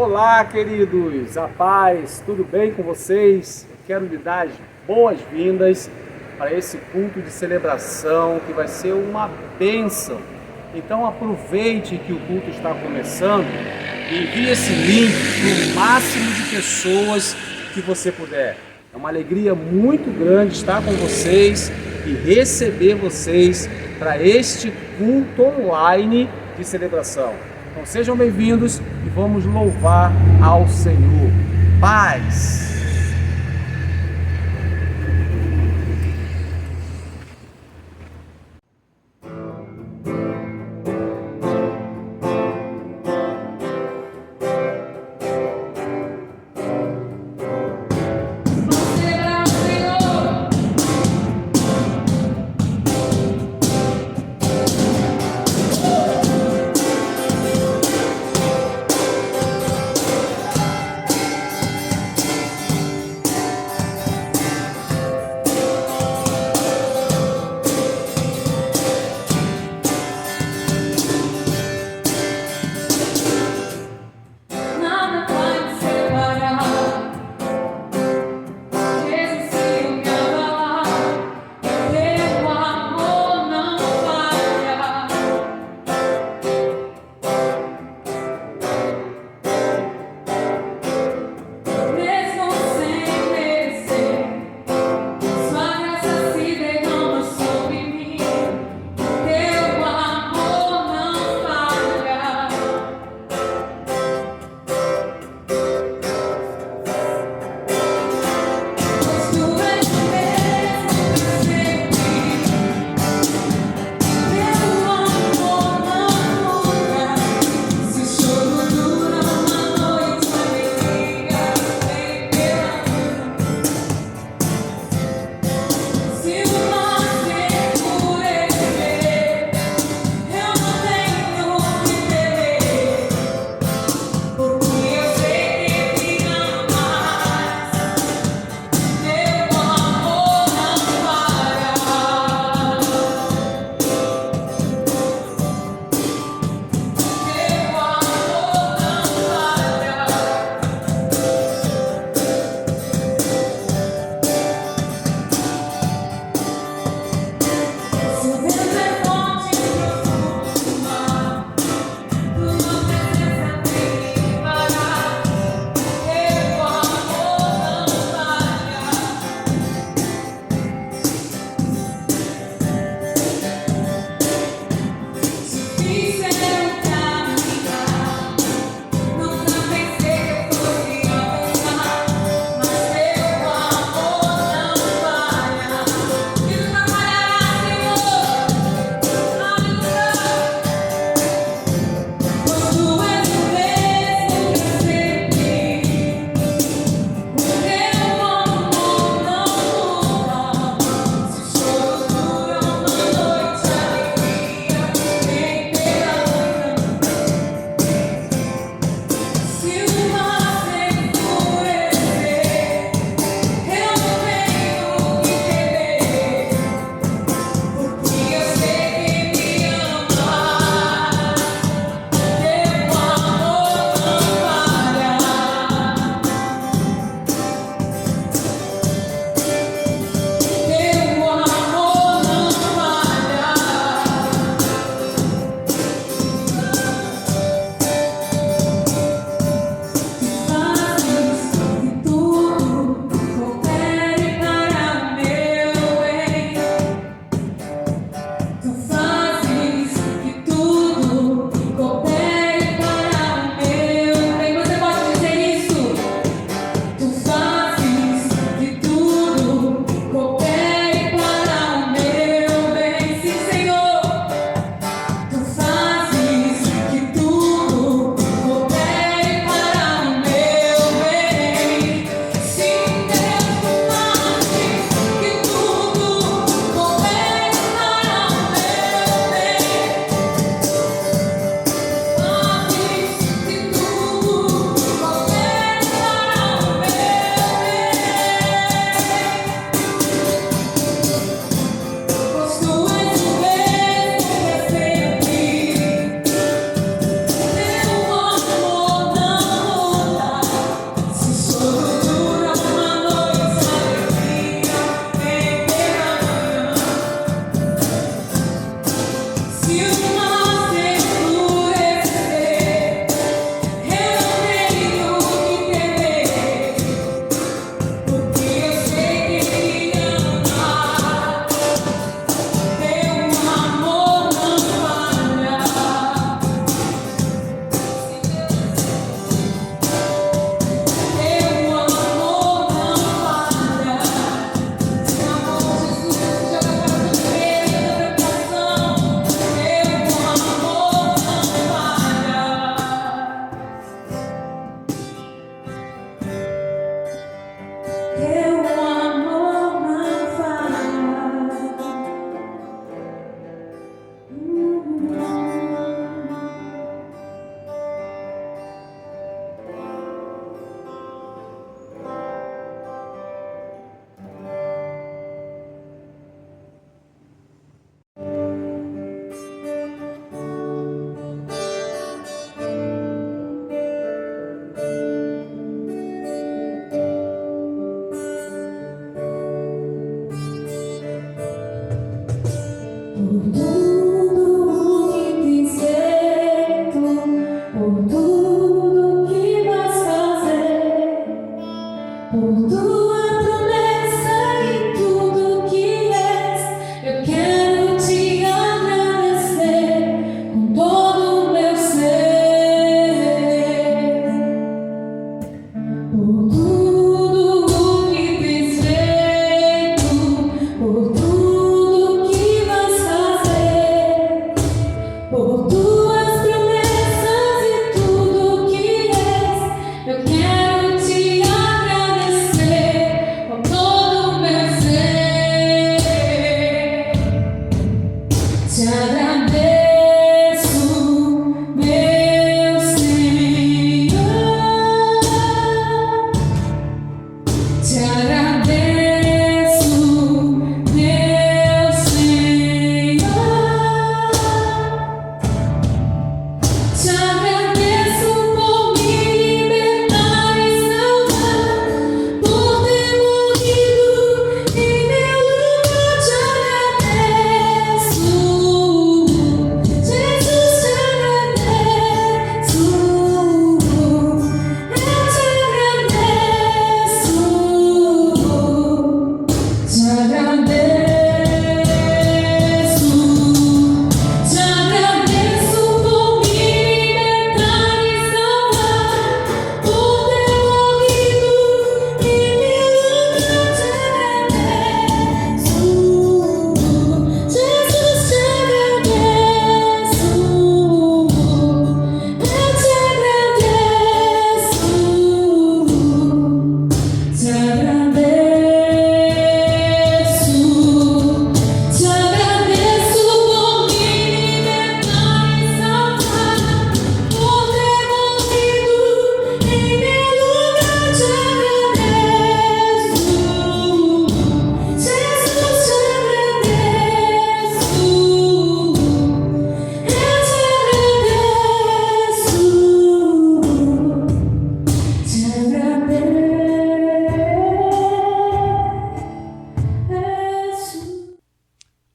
Olá, queridos, a paz, tudo bem com vocês? Eu quero lhe dar as boas-vindas para esse culto de celebração que vai ser uma bênção. Então aproveite que o culto está começando e envie esse link para o máximo de pessoas que você puder. É uma alegria muito grande estar com vocês e receber vocês para este culto online de celebração. Então sejam bem-vindos e vamos louvar ao Senhor. Paz!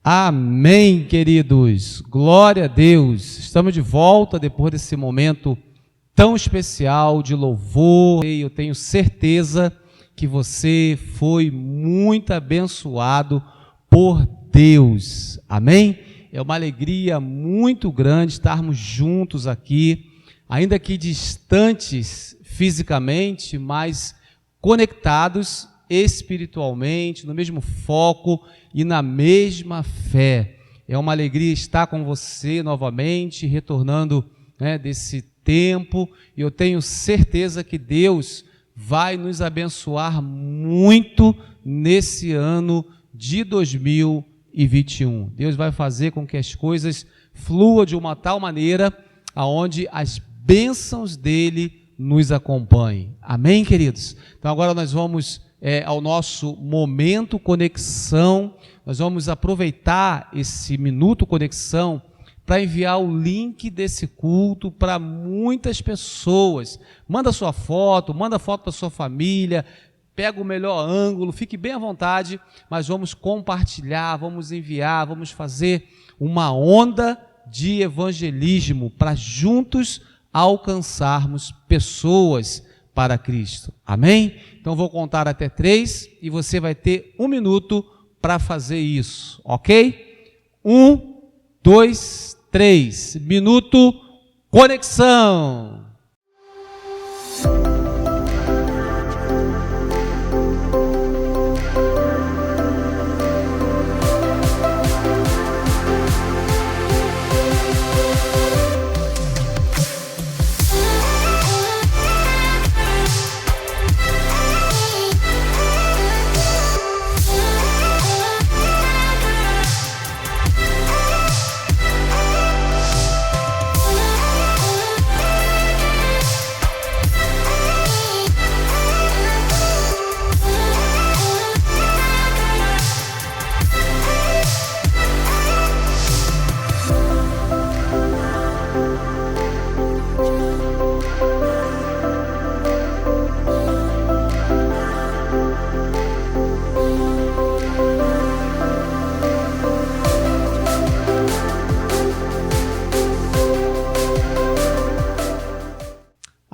Amém, queridos. Glória a Deus. Estamos de volta depois desse momento tão especial de louvor. Eu tenho certeza que você foi muito abençoado por Deus. Amém? É uma alegria muito grande estarmos juntos aqui, ainda que distantes fisicamente, mas conectados espiritualmente, no mesmo foco e na mesma fé. É uma alegria estar com você novamente, retornando, desse tempo, e eu tenho certeza que Deus vai nos abençoar muito nesse ano de 2021. Deus vai fazer com que as coisas fluam de uma tal maneira aonde as bênçãos dele nos acompanhem. Amém, queridos? Então agora nós vamos ao nosso momento conexão. Nós vamos aproveitar esse minuto conexão para enviar o link desse culto para muitas pessoas. Manda sua foto, manda foto para sua família, pega o melhor ângulo, fique bem à vontade, mas vamos compartilhar, vamos enviar, vamos fazer uma onda de evangelismo para juntos alcançarmos pessoas para Cristo. Amém? Então vou contar até 3 e você vai ter 1 minuto para fazer isso, ok? 1, 2, 3. Minuto conexão.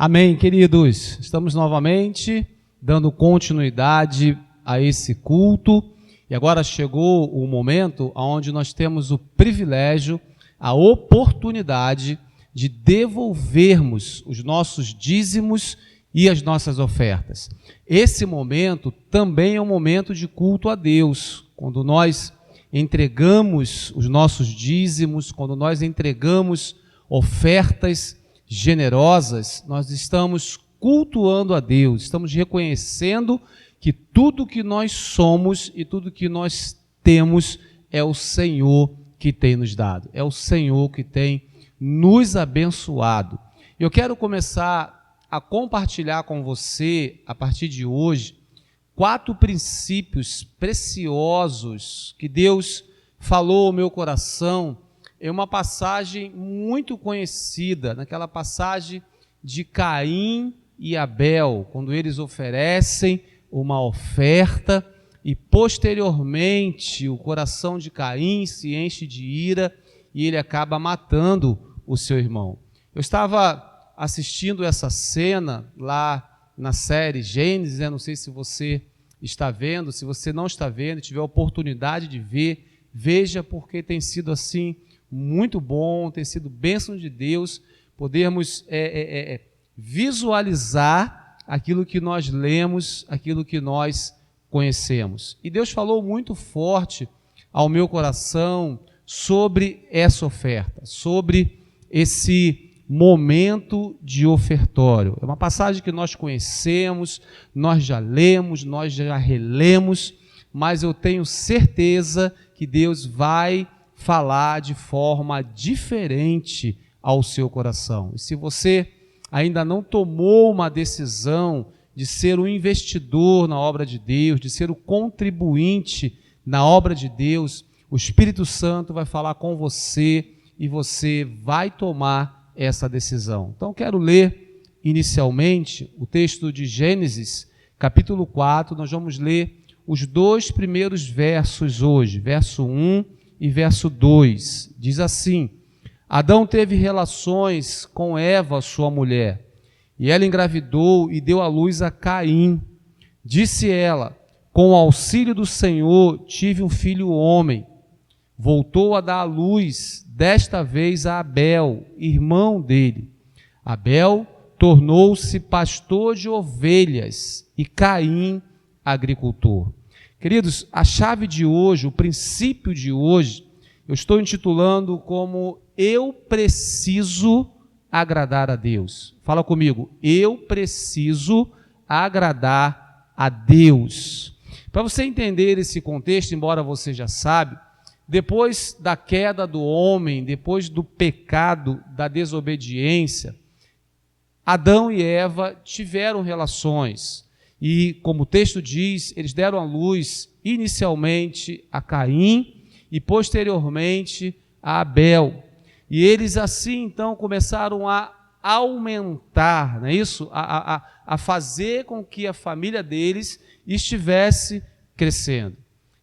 Amém, queridos. Estamos novamente dando continuidade a esse culto e agora chegou o momento onde nós temos o privilégio, a oportunidade de devolvermos os nossos dízimos e as nossas ofertas. Esse momento também é um momento de culto a Deus, quando nós entregamos os nossos dízimos, quando nós entregamos ofertas generosas, nós estamos cultuando a Deus, estamos reconhecendo que tudo que nós somos e tudo que nós temos é o Senhor que tem nos dado, é o Senhor que tem nos abençoado. Eu quero começar a compartilhar com você, a partir de hoje, 4 princípios preciosos que Deus falou ao meu coração em uma passagem muito conhecida, naquela passagem de Caim e Abel, quando eles oferecem uma oferta e posteriormente o coração de Caim se enche de ira e ele acaba matando o seu irmão. Eu estava assistindo essa cena lá na série Gênesis, não sei se você está vendo, se você não está vendo, tiver a oportunidade de ver, veja, porque tem sido assim muito bom, tem sido bênção de Deus, podermos visualizar aquilo que nós lemos, aquilo que nós conhecemos. E Deus falou muito forte ao meu coração sobre essa oferta, sobre esse momento de ofertório. É uma passagem que nós conhecemos, nós já lemos, nós já relemos, mas eu tenho certeza que Deus vai falar de forma diferente ao seu coração. E se você ainda não tomou uma decisão de ser um investidor na obra de Deus, de ser o contribuinte na obra de Deus, o Espírito Santo vai falar com você e você vai tomar essa decisão. Então, quero ler inicialmente o texto de Gênesis, capítulo 4, nós vamos ler os 2 primeiros versos hoje, verso 1 e verso 2. Diz assim: Adão teve relações com Eva, sua mulher, e ela engravidou e deu à luz a Caim. Disse ela: com o auxílio do Senhor tive um filho homem. Voltou a dar à luz, desta vez a Abel, irmão dele. Abel tornou-se pastor de ovelhas e Caim agricultor. Queridos, a chave de hoje, o princípio de hoje, eu estou intitulando como Eu preciso agradar a Deus. Fala comigo, eu preciso agradar a Deus. Para você entender esse contexto, embora você já sabe, depois da queda do homem, depois do pecado, da desobediência, Adão e Eva tiveram relações. E, como o texto diz, eles deram à luz inicialmente a Caim e posteriormente a Abel. E eles assim, então, começaram a aumentar, não é isso? A fazer com que a família deles estivesse crescendo.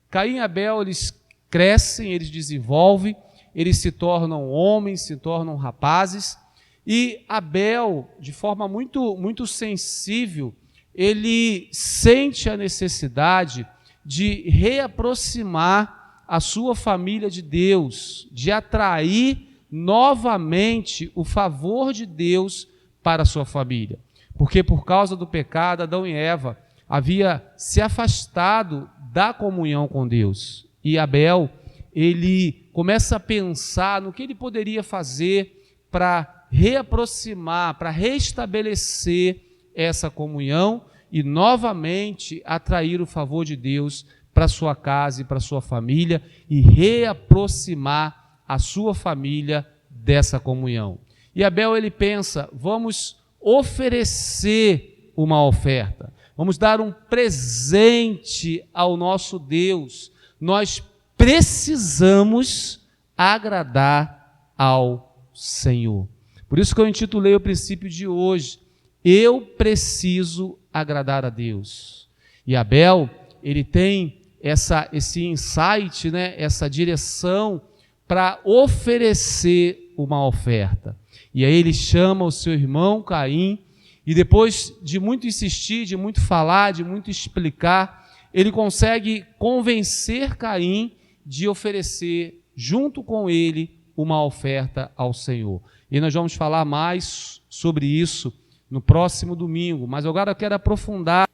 Caim e Abel, eles crescem, eles desenvolvem, eles se tornam homens, se tornam rapazes, e Abel, de forma muito sensível, ele sente a necessidade de reaproximar a sua família de Deus, de atrair novamente o favor de Deus para a sua família. Porque por causa do pecado, Adão e Eva havia se afastado da comunhão com Deus. E Abel, ele começa a pensar no que ele poderia fazer para reaproximar, para restabelecer essa comunhão e novamente atrair o favor de Deus para sua casa e para sua família e reaproximar a sua família dessa comunhão. E Abel, ele pensa, vamos oferecer uma oferta, vamos dar um presente ao nosso Deus. Nós precisamos agradar ao Senhor. Por isso que eu intitulei o princípio de hoje, Eu preciso agradar a Deus. E Abel, ele tem esse insight, né, essa direção para oferecer uma oferta. E aí ele chama o seu irmão Caim, e depois de muito insistir, de muito falar, de muito explicar, ele consegue convencer Caim de oferecer junto com ele uma oferta ao Senhor. E nós vamos falar mais sobre isso no próximo domingo, mas agora eu quero aprofundar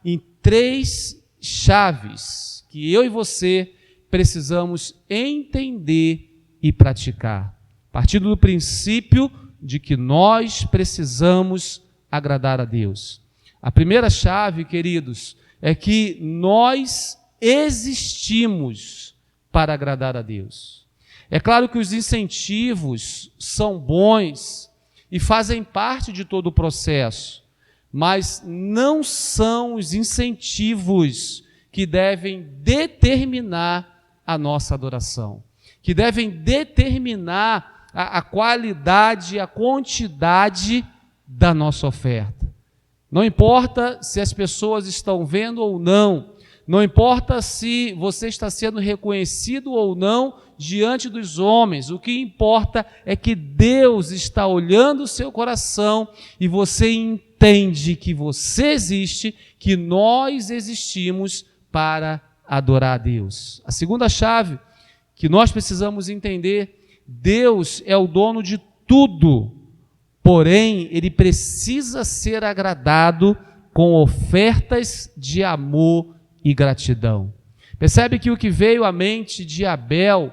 em 3 chaves que eu e você precisamos entender e praticar, partindo do princípio de que nós precisamos agradar a Deus. A primeira chave, queridos, é que nós existimos para agradar a Deus. É claro que os incentivos são bons e fazem parte de todo o processo, mas não são os incentivos que devem determinar a nossa adoração, que devem determinar a qualidade, a quantidade da nossa oferta. Não importa se as pessoas estão vendo ou não, não importa se você está sendo reconhecido ou não diante dos homens, o que importa é que Deus está olhando o seu coração e você entende que você existe, que nós existimos para adorar a Deus. A segunda chave que nós precisamos entender: Deus é o dono de tudo, porém Ele precisa ser agradado com ofertas de amor e gratidão. Percebe que o que veio à mente de Abel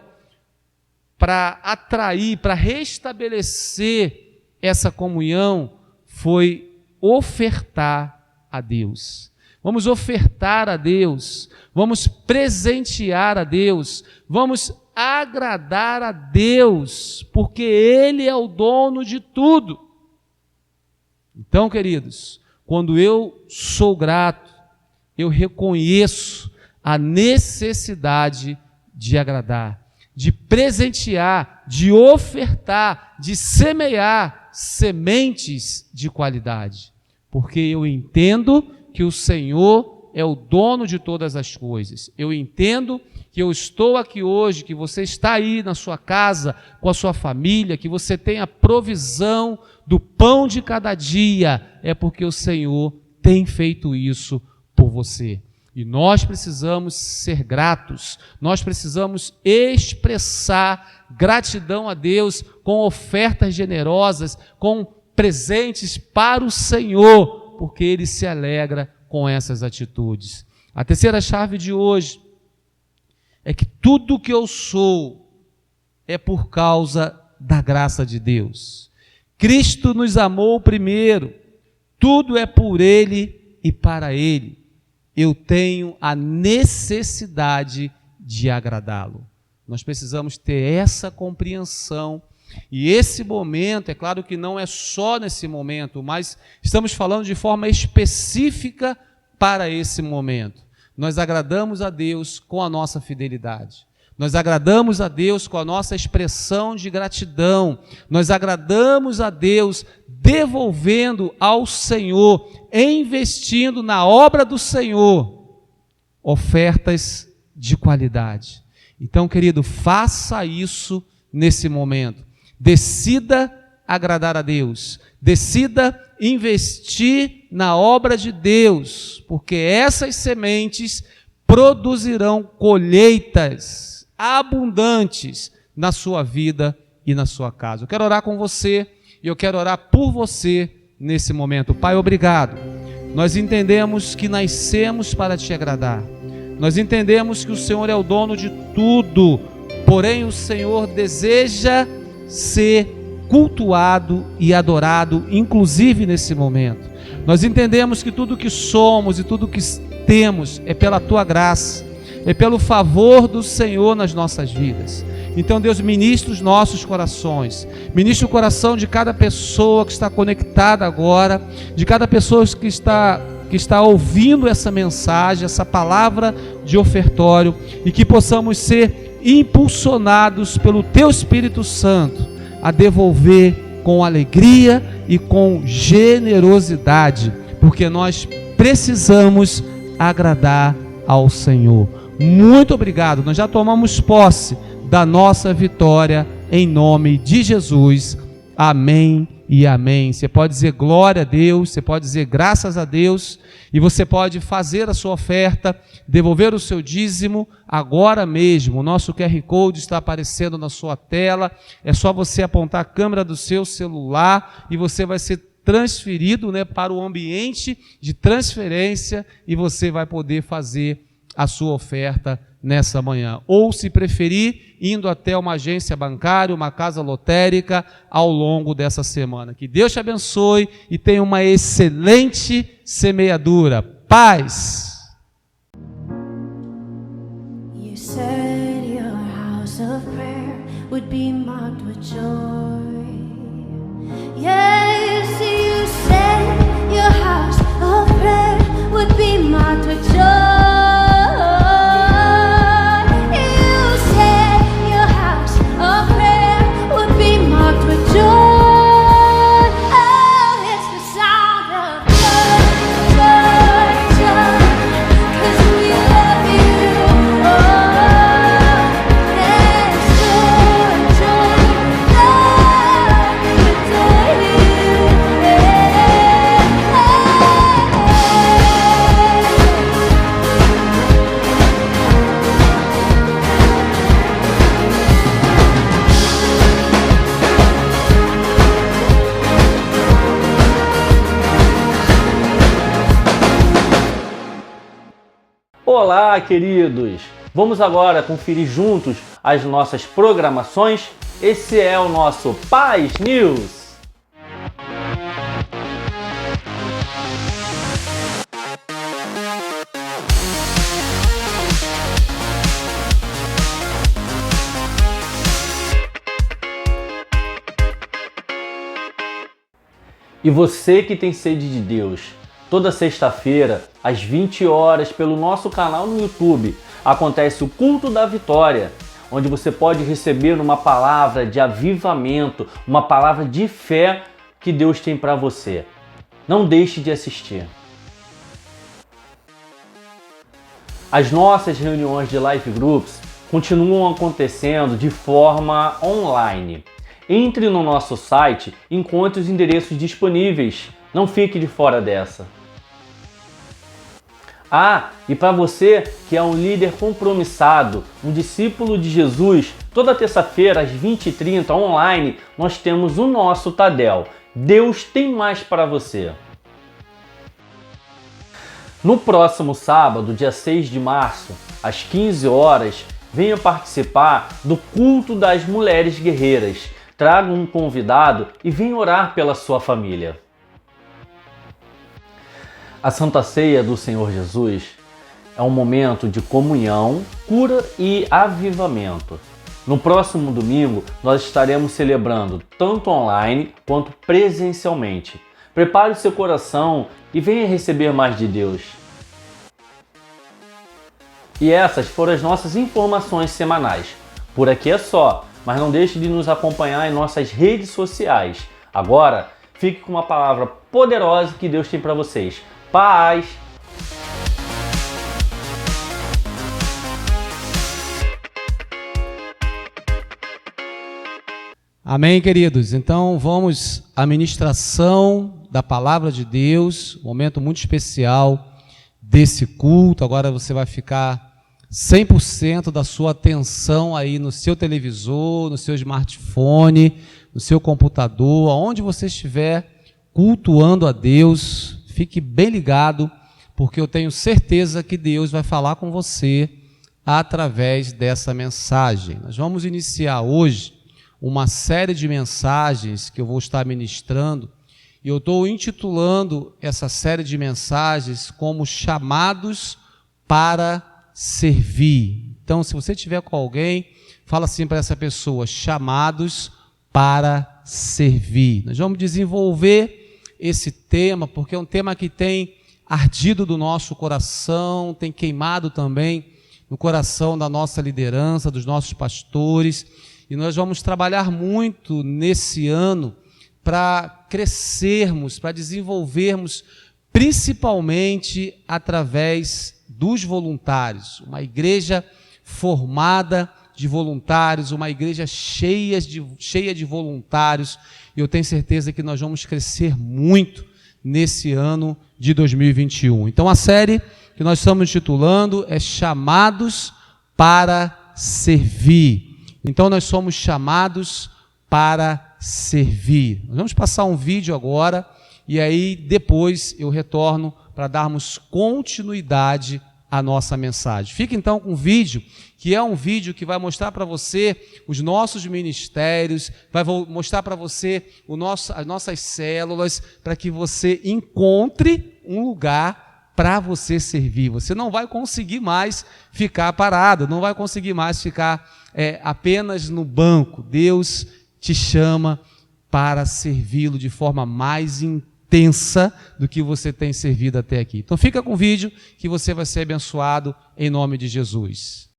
para atrair, para restabelecer essa comunhão, foi ofertar a Deus. Vamos ofertar a Deus, vamos presentear a Deus, vamos agradar a Deus, porque Ele é o dono de tudo. Então, queridos, quando eu sou grato, eu reconheço a necessidade de agradar, de presentear, de ofertar, de semear sementes de qualidade, porque eu entendo que o Senhor é o dono de todas as coisas. Eu entendo que eu estou aqui hoje, que você está aí na sua casa, com a sua família, que você tem a provisão do pão de cada dia, é porque o Senhor tem feito isso por você. E nós precisamos ser gratos, nós precisamos expressar gratidão a Deus com ofertas generosas, com presentes para o Senhor, porque Ele se alegra com essas atitudes. A terceira chave de hoje é que tudo que eu sou é por causa da graça de Deus. Cristo nos amou primeiro, tudo é por Ele e para Ele. Eu tenho a necessidade de agradá-lo. Nós precisamos ter essa compreensão. E esse momento, é claro que não é só nesse momento, mas estamos falando de forma específica para esse momento. Nós agradamos a Deus com a nossa fidelidade. Nós agradamos a Deus com a nossa expressão de gratidão. Nós agradamos a Deus devolvendo ao Senhor, investindo na obra do Senhor, ofertas de qualidade. Então, querido, faça isso nesse momento. Decida agradar a Deus. Decida investir na obra de Deus, porque essas sementes produzirão colheitas abundantes na sua vida e na sua casa. Eu quero orar com você e eu quero orar por você nesse momento. Pai, obrigado. Nós entendemos que nascemos para te agradar. Nós entendemos que o Senhor é o dono de tudo, porém o Senhor deseja ser cultuado e adorado, inclusive nesse momento. Nós entendemos que tudo que somos e tudo que temos é pela tua graça, é pelo favor do Senhor nas nossas vidas. Então, Deus, ministra os nossos corações, ministra o coração de cada pessoa que está conectada agora, de cada pessoa que está ouvindo essa mensagem, essa palavra de ofertório, e que possamos ser impulsionados pelo Teu Espírito Santo a devolver com alegria e com generosidade, porque nós precisamos agradar ao Senhor. Muito obrigado, nós já tomamos posse da nossa vitória em nome de Jesus. Amém e amém. Você pode dizer glória a Deus, você pode dizer graças a Deus, e você pode fazer a sua oferta, devolver o seu dízimo agora mesmo. O nosso QR Code está aparecendo na sua tela, é só você apontar a câmera do seu celular e você vai ser transferido, para o ambiente de transferência e você vai poder fazer a sua oferta nessa manhã, ou se preferir, indo até uma agência bancária, uma casa lotérica ao longo dessa semana. Que Deus te abençoe e tenha uma excelente semeadura. Paz! You said your house of prayer would would be marked with joy. Yes, you said your house of prayer would be marked with joy. You said your house of prayer would be marked with joy. Oh, it's the sound of joy, joy, joy, 'cause we love you. Oh, yes, joy, joy, Lord, we adore you. Olá, queridos! Vamos agora conferir juntos as nossas programações. Esse é o nosso Paz News. E você que tem sede de Deus, toda sexta-feira, às 20 horas, pelo nosso canal no YouTube, acontece o Culto da Vitória, onde você pode receber uma palavra de avivamento, uma palavra de fé que Deus tem para você. Não deixe de assistir. As nossas reuniões de Life Groups continuam acontecendo de forma online. Entre no nosso site e encontre os endereços disponíveis. Não fique de fora dessa. E para você que é um líder compromissado, um discípulo de Jesus, toda terça-feira às 20h30 online, nós temos o nosso Tadel. Deus tem mais para você. No próximo sábado, dia 6 de março, às 15 horas, venha participar do Culto das Mulheres Guerreiras. Traga um convidado e venha orar pela sua família. A Santa Ceia do Senhor Jesus é um momento de comunhão, cura e avivamento. No próximo domingo, nós estaremos celebrando tanto online quanto presencialmente. Prepare o seu coração e venha receber mais de Deus. E essas foram as nossas informações semanais. Por aqui é só, mas não deixe de nos acompanhar em nossas redes sociais. Agora, fique com uma palavra poderosa que Deus tem para vocês. Paz! Amém, queridos? Então vamos à ministração da Palavra de Deus, um momento muito especial desse culto. Agora você vai ficar 100% da sua atenção aí no seu televisor, no seu smartphone, no seu computador, aonde você estiver cultuando a Deus, fique bem ligado, porque eu tenho certeza que Deus vai falar com você através dessa mensagem. Nós vamos iniciar hoje uma série de mensagens que eu vou estar ministrando, e eu estou intitulando essa série de mensagens como Chamados para Servir. Então, se você estiver com alguém, fala assim para essa pessoa: chamados para servir. Nós vamos desenvolver esse tema, porque é um tema que tem ardido do nosso coração, tem queimado também no coração da nossa liderança, dos nossos pastores, e nós vamos trabalhar muito nesse ano para crescermos, para desenvolvermos, principalmente através dos voluntários, uma igreja formada de voluntários, uma igreja cheia de voluntários, e eu tenho certeza que nós vamos crescer muito nesse ano de 2021. Então a série que nós estamos intitulando é Chamados para Servir. Então nós somos chamados para servir. Nós vamos passar um vídeo agora, e aí depois eu retorno para darmos continuidade à nossa mensagem. Fica então com o vídeo, que é um vídeo que vai mostrar para você os nossos ministérios, vai mostrar para você as nossas células, para que você encontre um lugar para você servir. Você não vai conseguir mais ficar parado, não vai conseguir mais ficar apenas no banco. Deus te chama para servi-lo de forma mais intensa do que você tem servido até aqui. Então fica com o vídeo que você vai ser abençoado em nome de Jesus.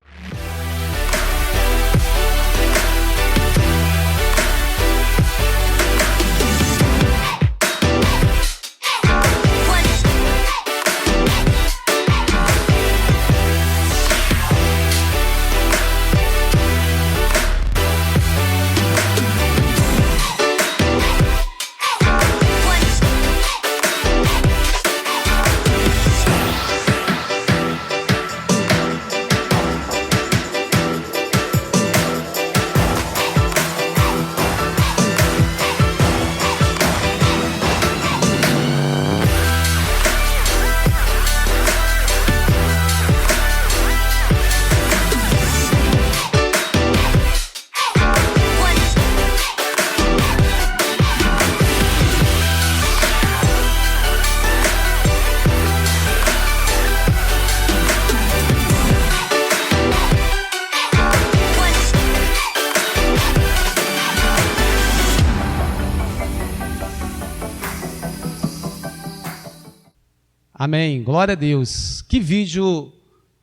Amém, glória a Deus. Que vídeo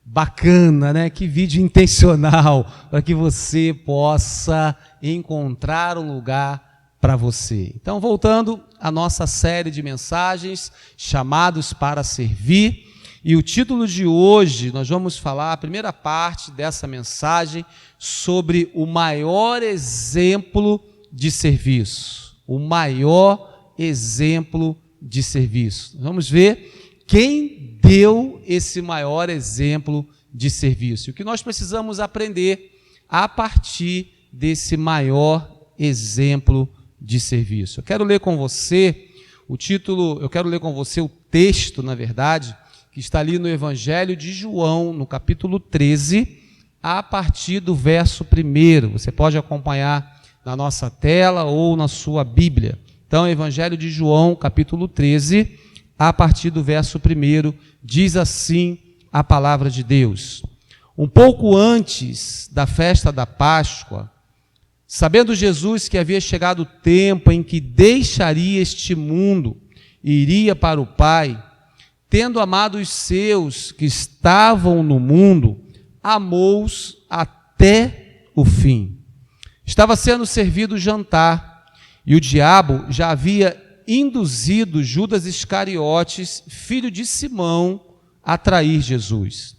bacana, né? Que vídeo intencional para que você possa encontrar um lugar para você. Então, voltando à nossa série de mensagens, chamados para servir, e o título de hoje, nós vamos falar a primeira parte dessa mensagem sobre o maior exemplo de serviço. O maior exemplo de serviço. Vamos ver quem deu esse maior exemplo de serviço. O que nós precisamos aprender a partir desse maior exemplo de serviço. Eu quero ler com você o título, eu quero ler com você o texto, na verdade, que está ali no Evangelho de João, no capítulo 13, a partir do verso 1. Você pode acompanhar na nossa tela ou na sua Bíblia. Então, Evangelho de João, capítulo 13, a partir do verso 1, diz assim a palavra de Deus. Um pouco antes da festa da Páscoa, sabendo Jesus que havia chegado o tempo em que deixaria este mundo e iria para o Pai, tendo amado os seus que estavam no mundo, amou-os até o fim. Estava sendo servido o jantar, e o diabo já havia induzido Judas Iscariotes, filho de Simão, a trair Jesus.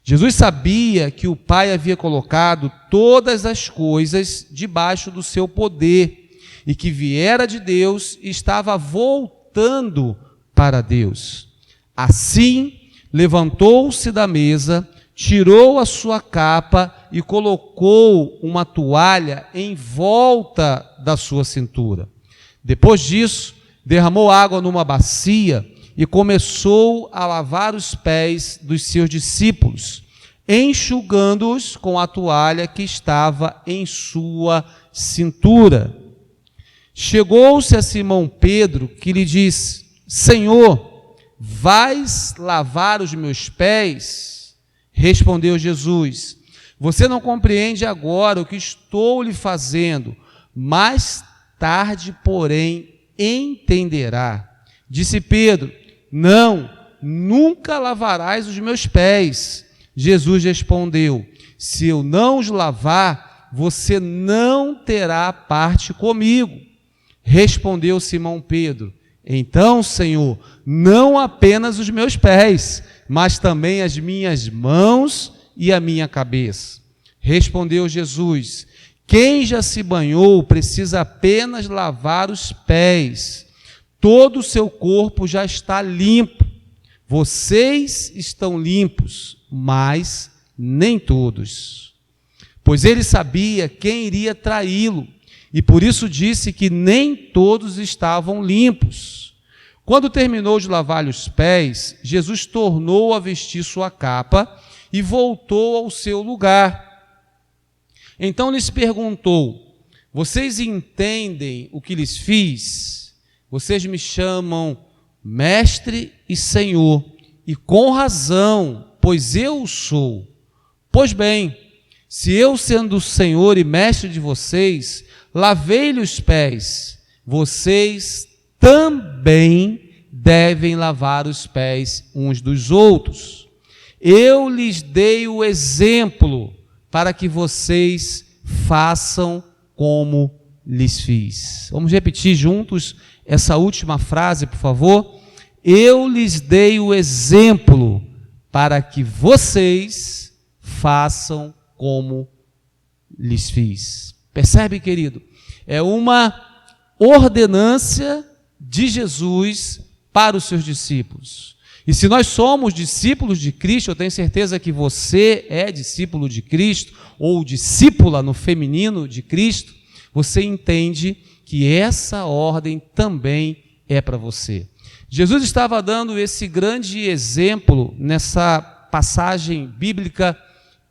Jesus sabia que o Pai havia colocado todas as coisas debaixo do seu poder e que viera de Deus e estava voltando para Deus. Assim, levantou-se da mesa, tirou a sua capa e colocou uma toalha em volta da sua cintura. Depois disso, derramou água numa bacia e começou a lavar os pés dos seus discípulos, enxugando-os com a toalha que estava em sua cintura. Chegou-se a Simão Pedro, que lhe disse: Senhor, vais lavar os meus pés? Respondeu Jesus: Você não compreende agora o que estou lhe fazendo, mais tarde, porém, entenderá. Disse Pedro: Não, nunca lavarás os meus pés. Jesus respondeu: Se eu não os lavar, você não terá parte comigo. Respondeu Simão Pedro: Então, Senhor, não apenas os meus pés, mas também as minhas mãos e a minha cabeça. Respondeu Jesus: Quem já se banhou precisa apenas lavar os pés. Todo o seu corpo já está limpo. Vocês estão limpos, mas nem todos. Pois ele sabia quem iria traí-lo, e por isso disse que nem todos estavam limpos. Quando terminou de lavar-lhe os pés, Jesus tornou a vestir sua capa e voltou ao seu lugar. Então lhes perguntou: Vocês entendem o que lhes fiz? Vocês me chamam Mestre e Senhor, e com razão, pois eu o sou. Pois bem, se eu, sendo o Senhor e mestre de vocês, lavei-lhe os pés, vocês também devem lavar os pés uns dos outros. Eu lhes dei o exemplo para que vocês façam como lhes fiz. Vamos repetir juntos essa última frase, por favor? Eu lhes dei o exemplo para que vocês façam como lhes fiz. Percebe, querido? É uma ordenância de Jesus para os seus discípulos. E se nós somos discípulos de Cristo, eu tenho certeza que você é discípulo de Cristo, ou discípula no feminino de Cristo, você entende que essa ordem também é para você. Jesus estava dando esse grande exemplo nessa passagem bíblica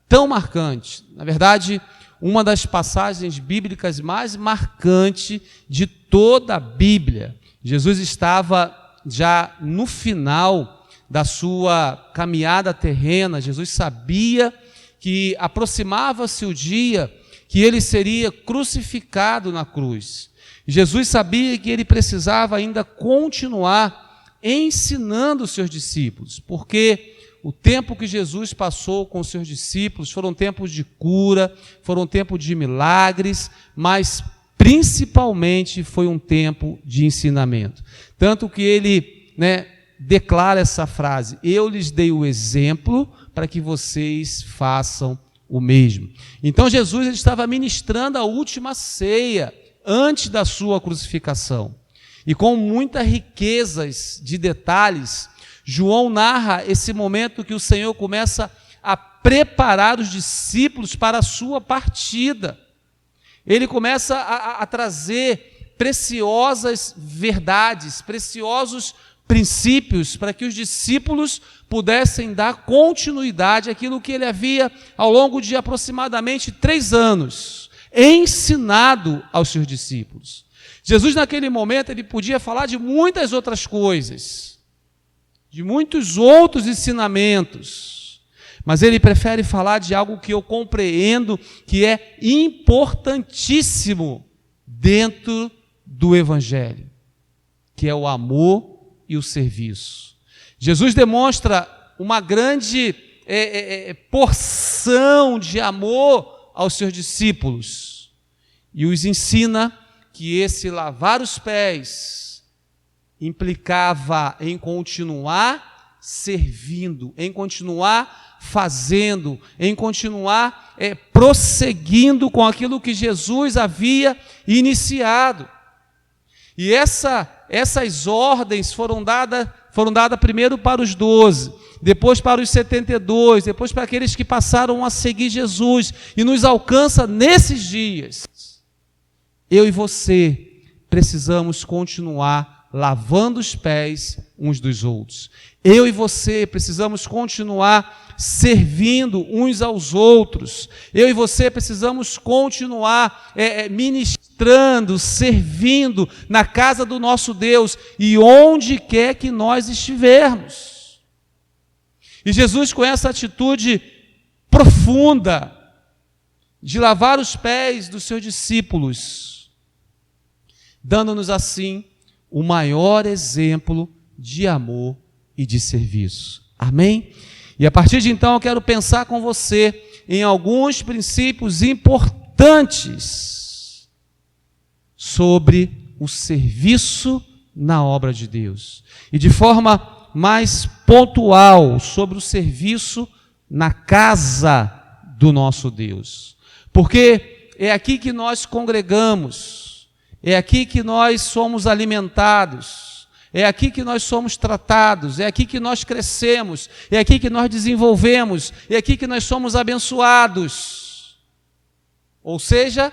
tão marcante. Na verdade, uma das passagens bíblicas mais marcantes de toda a Bíblia. Jesus estava já no final da sua caminhada terrena. Jesus sabia que aproximava-se o dia que ele seria crucificado na cruz. Jesus sabia que ele precisava ainda continuar ensinando os seus discípulos, porque o tempo que Jesus passou com os seus discípulos foram tempos de cura, foram tempos de milagres, mas principalmente foi um tempo de ensinamento. Tanto que ele, declara essa frase: eu lhes dei o exemplo para que vocês façam o mesmo. Então Jesus ele estava ministrando a última ceia antes da sua crucificação. E com muitas riquezas de detalhes, João narra esse momento que o Senhor começa a preparar os discípulos para a sua partida. Ele começa a trazer preciosas verdades, preciosos princípios para que os discípulos pudessem dar continuidade àquilo que ele havia, ao longo de aproximadamente 3 anos, ensinado aos seus discípulos. Jesus, naquele momento, ele podia falar de muitas outras coisas, de muitos outros ensinamentos, mas ele prefere falar de algo que eu compreendo que é importantíssimo dentro do Evangelho, que é o amor e o serviço. Jesus demonstra uma grande porção de amor aos seus discípulos e os ensina que esse lavar os pés implicava em continuar servindo, em continuar fazendo, em continuar prosseguindo com aquilo que Jesus havia iniciado. E essas ordens foram dadas primeiro para os 12, depois para os 72, depois para aqueles que passaram a seguir Jesus, e nos alcança nesses dias. Eu e você precisamos continuar lavando os pés uns dos outros. Eu e você precisamos continuar servindo uns aos outros. Eu e você precisamos continuar ministrando, servindo na casa do nosso Deus e onde quer que nós estivermos. E Jesus, com essa atitude profunda de lavar os pés dos seus discípulos, dando-nos assim o maior exemplo de amor e de serviço. Amém? E a partir de então eu quero pensar com você em alguns princípios importantes sobre o serviço na obra de Deus. E de forma mais pontual sobre o serviço na casa do nosso Deus. Porque é aqui que nós congregamos, é aqui que nós somos alimentados, é aqui que nós somos tratados, é aqui que nós crescemos, é aqui que nós desenvolvemos, é aqui que nós somos abençoados. Ou seja,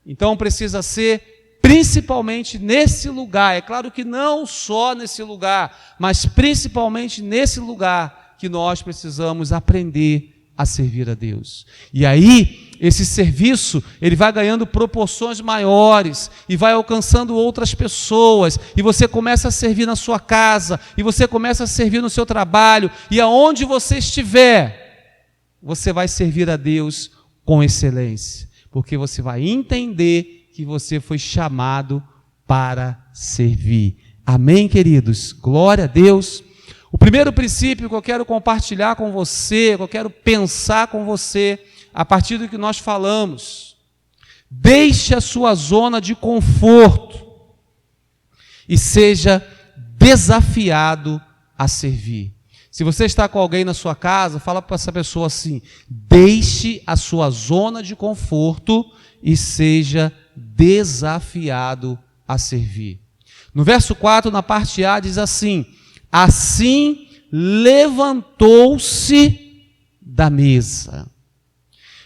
então precisa ser principalmente nesse lugar, é claro que não só nesse lugar, mas principalmente nesse lugar que nós precisamos aprender a servir a Deus. E aí, esse serviço, ele vai ganhando proporções maiores e vai alcançando outras pessoas, e você começa a servir na sua casa, e você começa a servir no seu trabalho, e aonde você estiver, você vai servir a Deus com excelência, porque você vai entender que você foi chamado para servir. Amém, queridos? Glória a Deus. O primeiro princípio que eu quero compartilhar com você, que eu quero pensar com você, a partir do que nós falamos: deixe a sua zona de conforto e seja desafiado a servir. Se você está com alguém na sua casa, fala para essa pessoa assim: deixe a sua zona de conforto e seja desafiado a servir. No verso 4, na parte A, diz assim: assim levantou-se da mesa.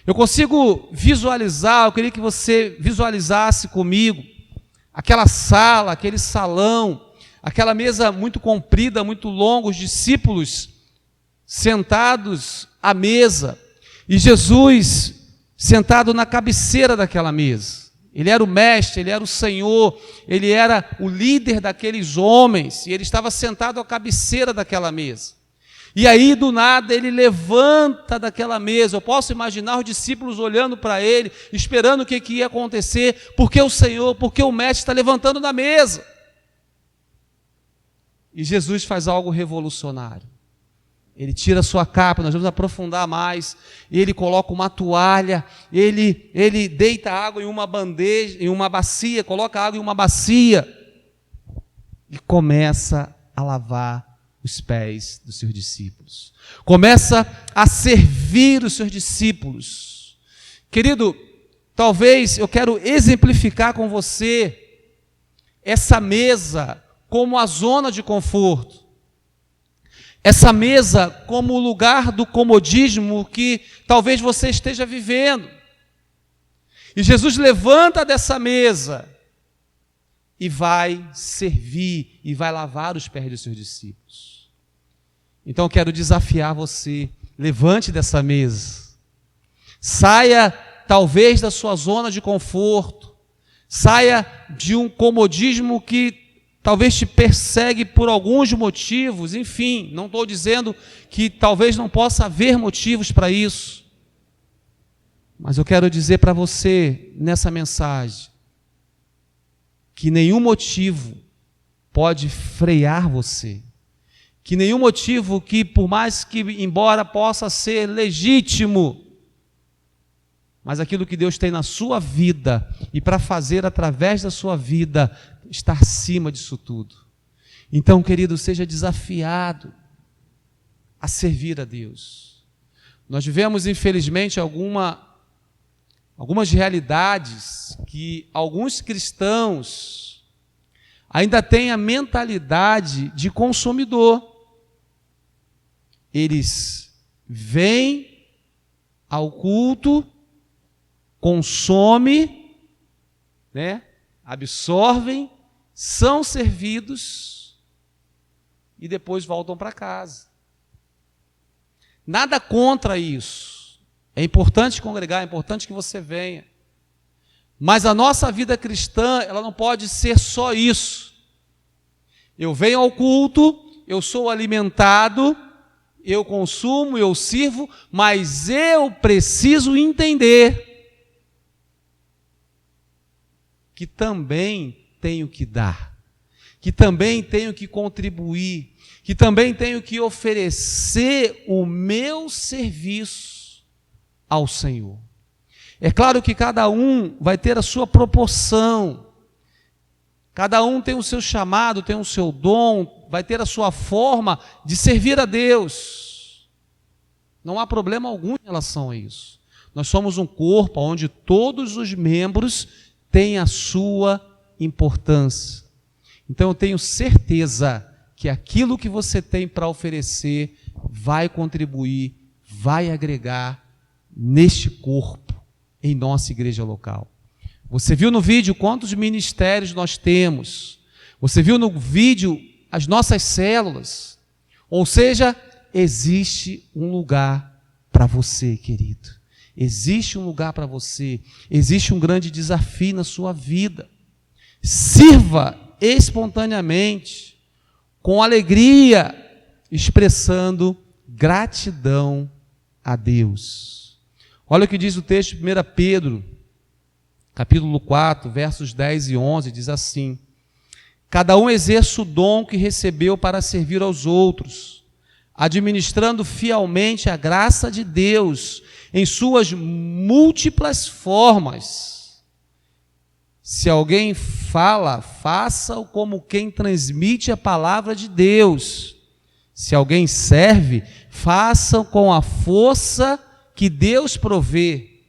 Eu consigo visualizar, eu queria que você visualizasse comigo aquela sala, aquele salão, aquela mesa muito comprida, muito longa, os discípulos sentados à mesa, e Jesus sentado na cabeceira daquela mesa. Ele era o mestre, ele era o Senhor, ele era o líder daqueles homens, e ele estava sentado à cabeceira daquela mesa. E aí, do nada, ele levanta daquela mesa. Eu posso imaginar os discípulos olhando para ele, esperando o que ia acontecer, porque o Senhor, porque o mestre está levantando da mesa. E Jesus faz algo revolucionário. Ele tira a sua capa, nós vamos aprofundar mais, ele coloca uma toalha, ele deita água em uma bandeja, em uma bacia, coloca água em uma bacia e começa a lavar os pés dos seus discípulos. Começa a servir os seus discípulos. Querido, talvez eu quero exemplificar com você essa mesa como a zona de conforto. Essa mesa como o lugar do comodismo que talvez você esteja vivendo. E Jesus levanta dessa mesa e vai servir e vai lavar os pés dos seus discípulos. Então eu quero desafiar você: levante dessa mesa. Saia talvez da sua zona de conforto. Saia de um comodismo que talvez te persegue por alguns motivos, enfim, não estou dizendo que talvez não possa haver motivos para isso, mas eu quero dizer para você nessa mensagem que nenhum motivo pode frear você, que nenhum motivo que, por mais que, embora possa ser legítimo, mas aquilo que Deus tem na sua vida e para fazer através da sua vida está acima disso tudo. Então, querido, seja desafiado a servir a Deus. Nós vivemos, infelizmente, algumas realidades que alguns cristãos ainda têm a mentalidade de consumidor. Eles vêm ao culto, consomem, absorvem, são servidos e depois voltam para casa. Nada contra isso. É importante congregar, é importante que você venha. Mas a nossa vida cristã, ela não pode ser só isso. Eu venho ao culto, eu sou alimentado, eu consumo, eu sirvo, mas eu preciso entender que também tenho que dar, que também tenho que contribuir, que também tenho que oferecer o meu serviço ao Senhor. É claro que cada um vai ter a sua proporção, cada um tem o seu chamado, tem o seu dom, vai ter a sua forma de servir a Deus. Não há problema algum em relação a isso. Nós somos um corpo onde todos os membros têm a sua importância. Então eu tenho certeza que aquilo que você tem para oferecer vai contribuir, vai agregar neste corpo, em nossa igreja local. Você viu no vídeo quantos ministérios nós temos, você viu no vídeo as nossas células, ou seja, existe um lugar para você, querido. Existe um lugar para você. Existe um grande desafio na sua vida. Sirva espontaneamente, com alegria, expressando gratidão a Deus. Olha o que diz o texto de 1 Pedro, capítulo 4, versos 10 e 11, diz assim: cada um exerça o dom que recebeu para servir aos outros, administrando fielmente a graça de Deus em suas múltiplas formas. Se alguém fala, faça-o como quem transmite a palavra de Deus. Se alguém serve, faça-o com a força que Deus provê,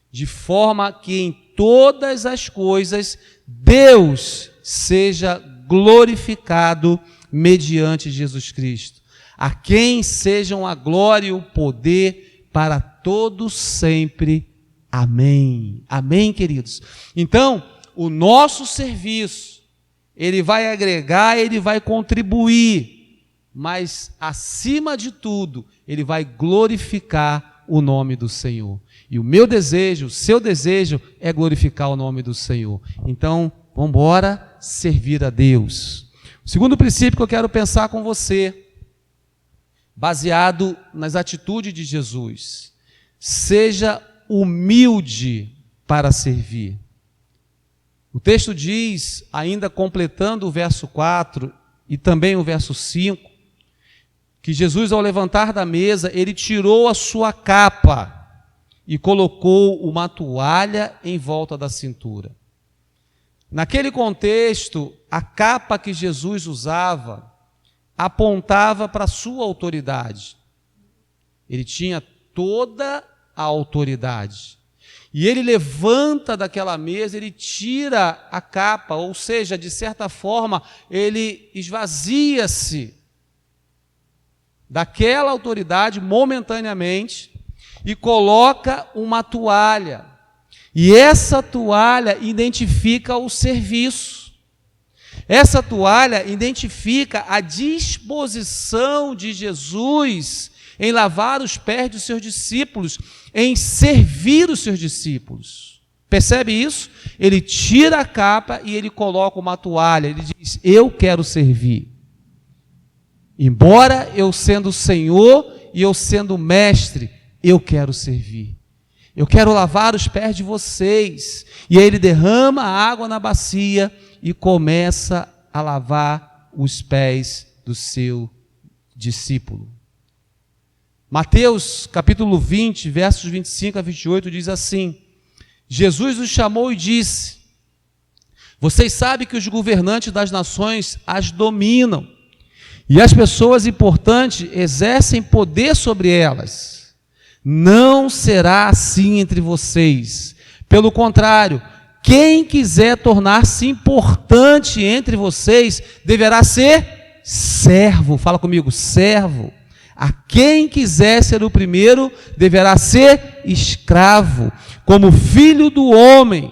de forma que em todas as coisas Deus seja glorificado mediante Jesus Cristo, a quem sejam a glória e o poder para todos sempre. Amém. Amém, queridos? Então, o nosso serviço, ele vai agregar, ele vai contribuir, mas, acima de tudo, ele vai glorificar o nome do Senhor. E o meu desejo, o seu desejo, é glorificar o nome do Senhor. Então, vamos embora servir a Deus. O segundo princípio que eu quero pensar com você, baseado nas atitudes de Jesus: seja humilde para servir. O texto diz, ainda completando o verso 4 e também o verso 5, que Jesus, ao levantar da mesa, ele tirou a sua capa e colocou uma toalha em volta da cintura. Naquele contexto, a capa que Jesus usava apontava para a sua autoridade. Ele tinha toda a autoridade. E ele levanta daquela mesa, ele tira a capa, ou seja, de certa forma, ele esvazia-se daquela autoridade momentaneamente e coloca uma toalha. E essa toalha identifica o serviço. Essa toalha identifica a disposição de Jesus em lavar os pés dos seus discípulos, em servir os seus discípulos. Percebe isso? Ele tira a capa e ele coloca uma toalha. Ele diz: eu quero servir. Embora eu sendo Senhor e eu sendo mestre, eu quero servir. Eu quero lavar os pés de vocês. E aí ele derrama a água na bacia e começa a lavar os pés do seu discípulo. Mateus capítulo 20, versos 25 a 28 diz assim: Jesus os chamou e disse: vocês sabem que os governantes das nações as dominam, e as pessoas importantes exercem poder sobre elas. Não será assim entre vocês. Pelo contrário, quem quiser tornar-se importante entre vocês deverá ser servo. Fala comigo, servo. A quem quiser ser o primeiro deverá ser escravo, como filho do homem,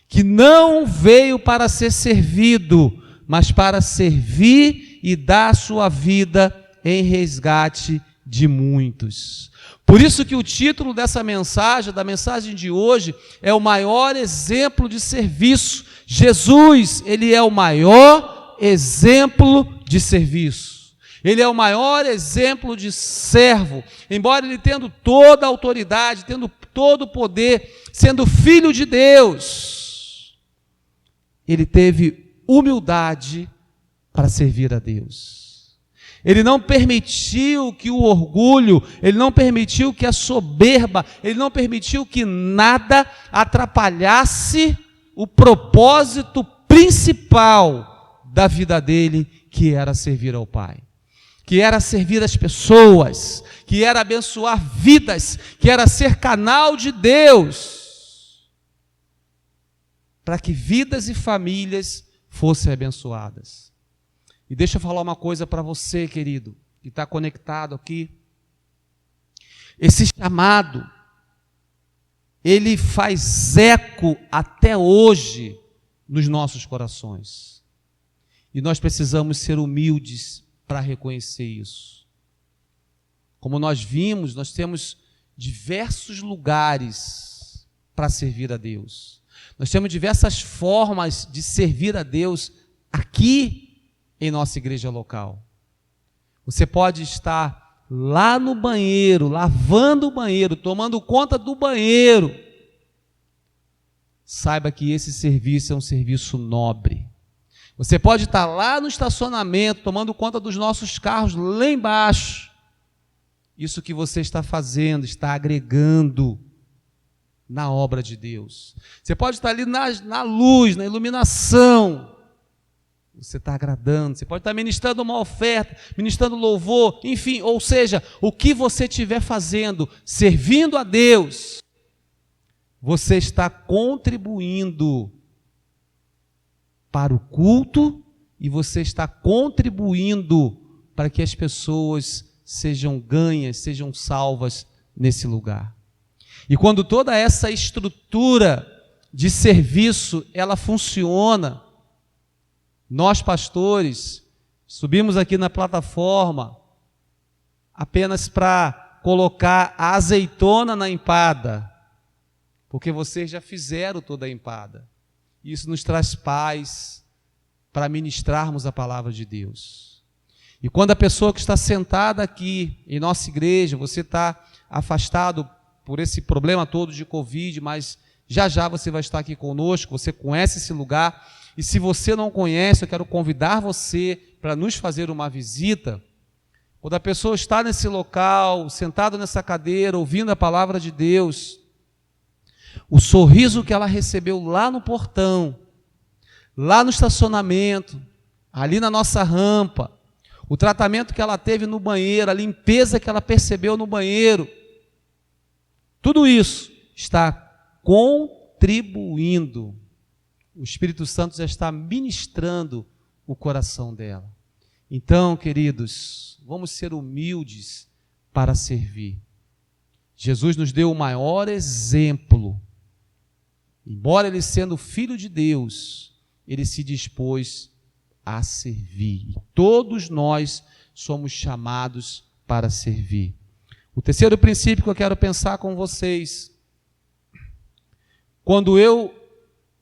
que não veio para ser servido, mas para servir e dar sua vida em resgate de muitos. Por isso que o título dessa mensagem, da mensagem de hoje, é o maior exemplo de serviço. Jesus, ele é o maior exemplo de serviço. Ele é o maior exemplo de servo, embora ele tendo toda a autoridade, tendo todo o poder, sendo filho de Deus, ele teve humildade para servir a Deus. Ele não permitiu que o orgulho, ele não permitiu que a soberba, ele não permitiu que nada atrapalhasse o propósito principal da vida dele, que era servir ao Pai, que era servir as pessoas, que era abençoar vidas, que era ser canal de Deus, para que vidas e famílias fossem abençoadas. E deixa eu falar uma coisa para você, querido, que está conectado aqui. Esse chamado, ele faz eco até hoje nos nossos corações. E nós precisamos ser humildes para reconhecer isso. Como nós vimos, nós temos diversos lugares para servir a Deus. Nós temos diversas formas de servir a Deus aqui em nossa igreja local. Você pode estar lá no banheiro, lavando o banheiro, tomando conta do banheiro. Saiba que esse serviço é um serviço nobre. Você pode estar lá no estacionamento, tomando conta dos nossos carros lá embaixo. Isso que você está fazendo, está agregando na obra de Deus. Você pode estar ali na luz, na iluminação. Você está agradando. Você pode estar ministrando uma oferta, ministrando louvor, enfim, ou seja, o que você estiver fazendo, servindo a Deus, você está contribuindo para o culto e você está contribuindo para que as pessoas sejam ganhas, sejam salvas nesse lugar. E quando toda essa estrutura de serviço, ela funciona, nós pastores subimos aqui na plataforma apenas para colocar a azeitona na empada, porque vocês já fizeram toda a empada. Isso nos traz paz para ministrarmos a palavra de Deus. E quando a pessoa que está sentada aqui em nossa igreja, você está afastado por esse problema todo de Covid, mas já já você vai estar aqui conosco, você conhece esse lugar, e se você não conhece, eu quero convidar você para nos fazer uma visita. Quando a pessoa está nesse local, sentada nessa cadeira, ouvindo a palavra de Deus, o sorriso que ela recebeu lá no portão, lá no estacionamento, ali na nossa rampa, o tratamento que ela teve no banheiro, a limpeza que ela percebeu no banheiro, tudo isso está contribuindo. O Espírito Santo já está ministrando o coração dela. Então, queridos, vamos ser humildes para servir. Jesus nos deu o maior exemplo. Embora ele sendo filho de Deus, ele se dispôs a servir. E todos nós somos chamados para servir. O terceiro princípio que eu quero pensar com vocês: quando eu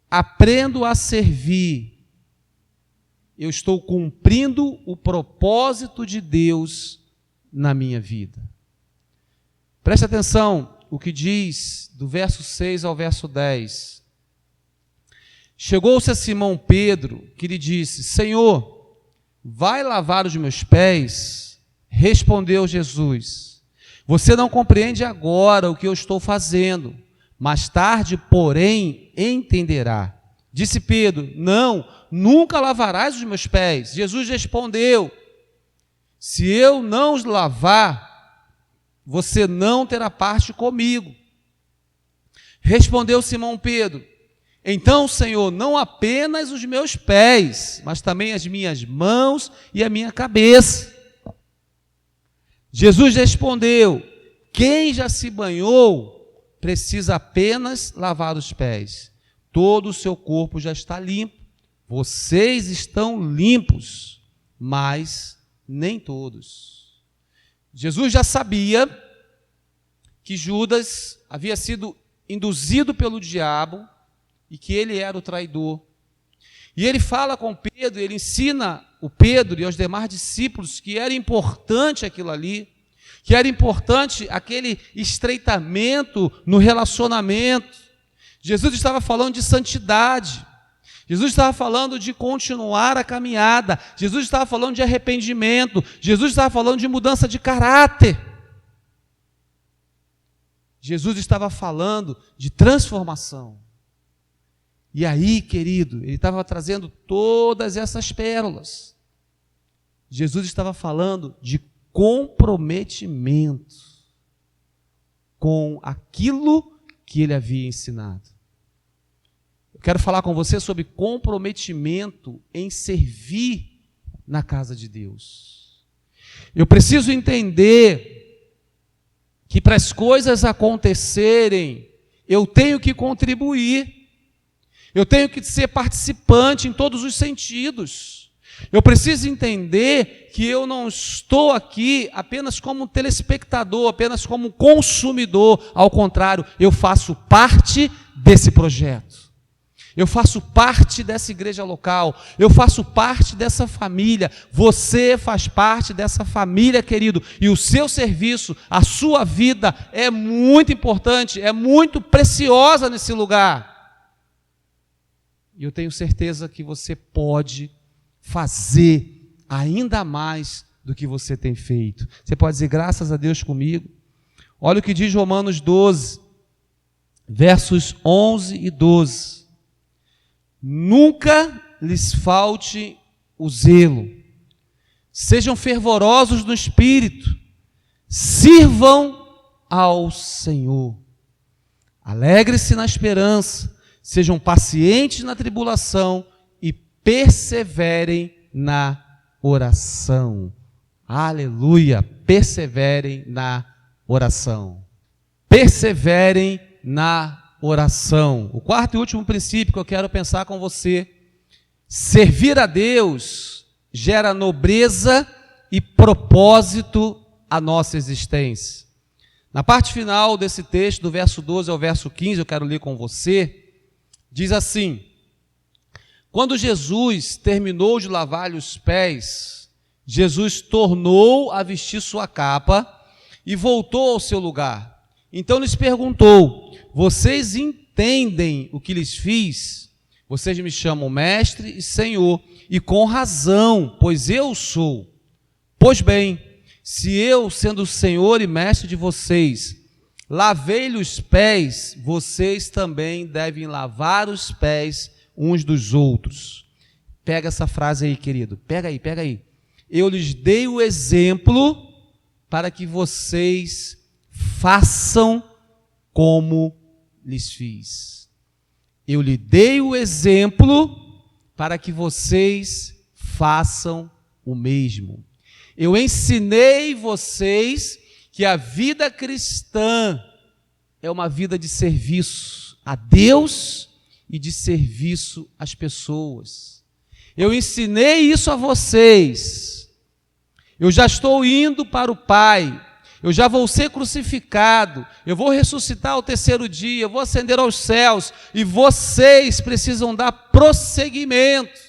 aprendo a servir, eu estou cumprindo o propósito de Deus na minha vida. Preste atenção o que diz do verso 6 ao verso 10. Chegou-se a Simão Pedro, que lhe disse: Senhor, vai lavar os meus pés? Respondeu Jesus: você não compreende agora o que eu estou fazendo, mais tarde, porém, entenderá. Disse Pedro: não, nunca lavarás os meus pés. Jesus respondeu: se eu não os lavar, você não terá parte comigo. Respondeu Simão Pedro: então, Senhor, não apenas os meus pés, mas também as minhas mãos e a minha cabeça. Jesus respondeu: quem já se banhou precisa apenas lavar os pés. Todo o seu corpo já está limpo. Vocês estão limpos, mas nem todos. Jesus já sabia que Judas havia sido induzido pelo diabo e que ele era o traidor. E ele fala com Pedro, ele ensina o Pedro e aos demais discípulos que era importante aquilo ali, que era importante aquele estreitamento no relacionamento. Jesus estava falando de santidade, Jesus estava falando de continuar a caminhada, Jesus estava falando de arrependimento, Jesus estava falando de mudança de caráter, Jesus estava falando de transformação. E aí, querido, ele estava trazendo todas essas pérolas. Jesus estava falando de comprometimento com aquilo que ele havia ensinado. Eu quero falar com você sobre comprometimento em servir na casa de Deus. Eu preciso entender que para as coisas acontecerem, eu tenho que contribuir. Eu tenho que ser participante em todos os sentidos. Eu preciso entender que eu não estou aqui apenas como telespectador, apenas como consumidor. Ao contrário, eu faço parte desse projeto. Eu faço parte dessa igreja local. Eu faço parte dessa família. Você faz parte dessa família, querido. E o seu serviço, a sua vida é muito importante, é muito preciosa nesse lugar. E eu tenho certeza que você pode fazer ainda mais do que você tem feito. Você pode dizer graças a Deus comigo. Olha o que diz Romanos 12, versos 11 e 12. Nunca lhes falte o zelo. Sejam fervorosos no espírito. Sirvam ao Senhor. Alegre-se na esperança. Sejam pacientes na tribulação e perseverem na oração. Aleluia! Perseverem na oração. Perseverem na oração. O quarto e último princípio que eu quero pensar com você: servir a Deus gera nobreza e propósito à nossa existência. Na parte final desse texto, do verso 12 ao verso 15, eu quero ler com você, diz assim: quando Jesus terminou de lavar-lhe os pés, Jesus tornou a vestir sua capa e voltou ao seu lugar. Então lhes perguntou: vocês entendem o que lhes fiz? Vocês me chamam mestre e senhor, e com razão, pois eu sou. Pois bem, se eu, sendo o senhor e mestre de vocês, lavei-lhe os pés, vocês também devem lavar os pés uns dos outros. Pega essa frase aí, querido. Pega aí. Eu lhes dei o exemplo para que vocês façam como lhes fiz. Eu lhe dei o exemplo para que vocês façam o mesmo. Eu ensinei vocês que a vida cristã é uma vida de serviço a Deus e de serviço às pessoas. Eu ensinei isso a vocês. Eu já estou indo para o Pai. Eu já vou ser crucificado. Eu vou ressuscitar ao terceiro dia. Eu vou ascender aos céus. E vocês precisam dar prosseguimento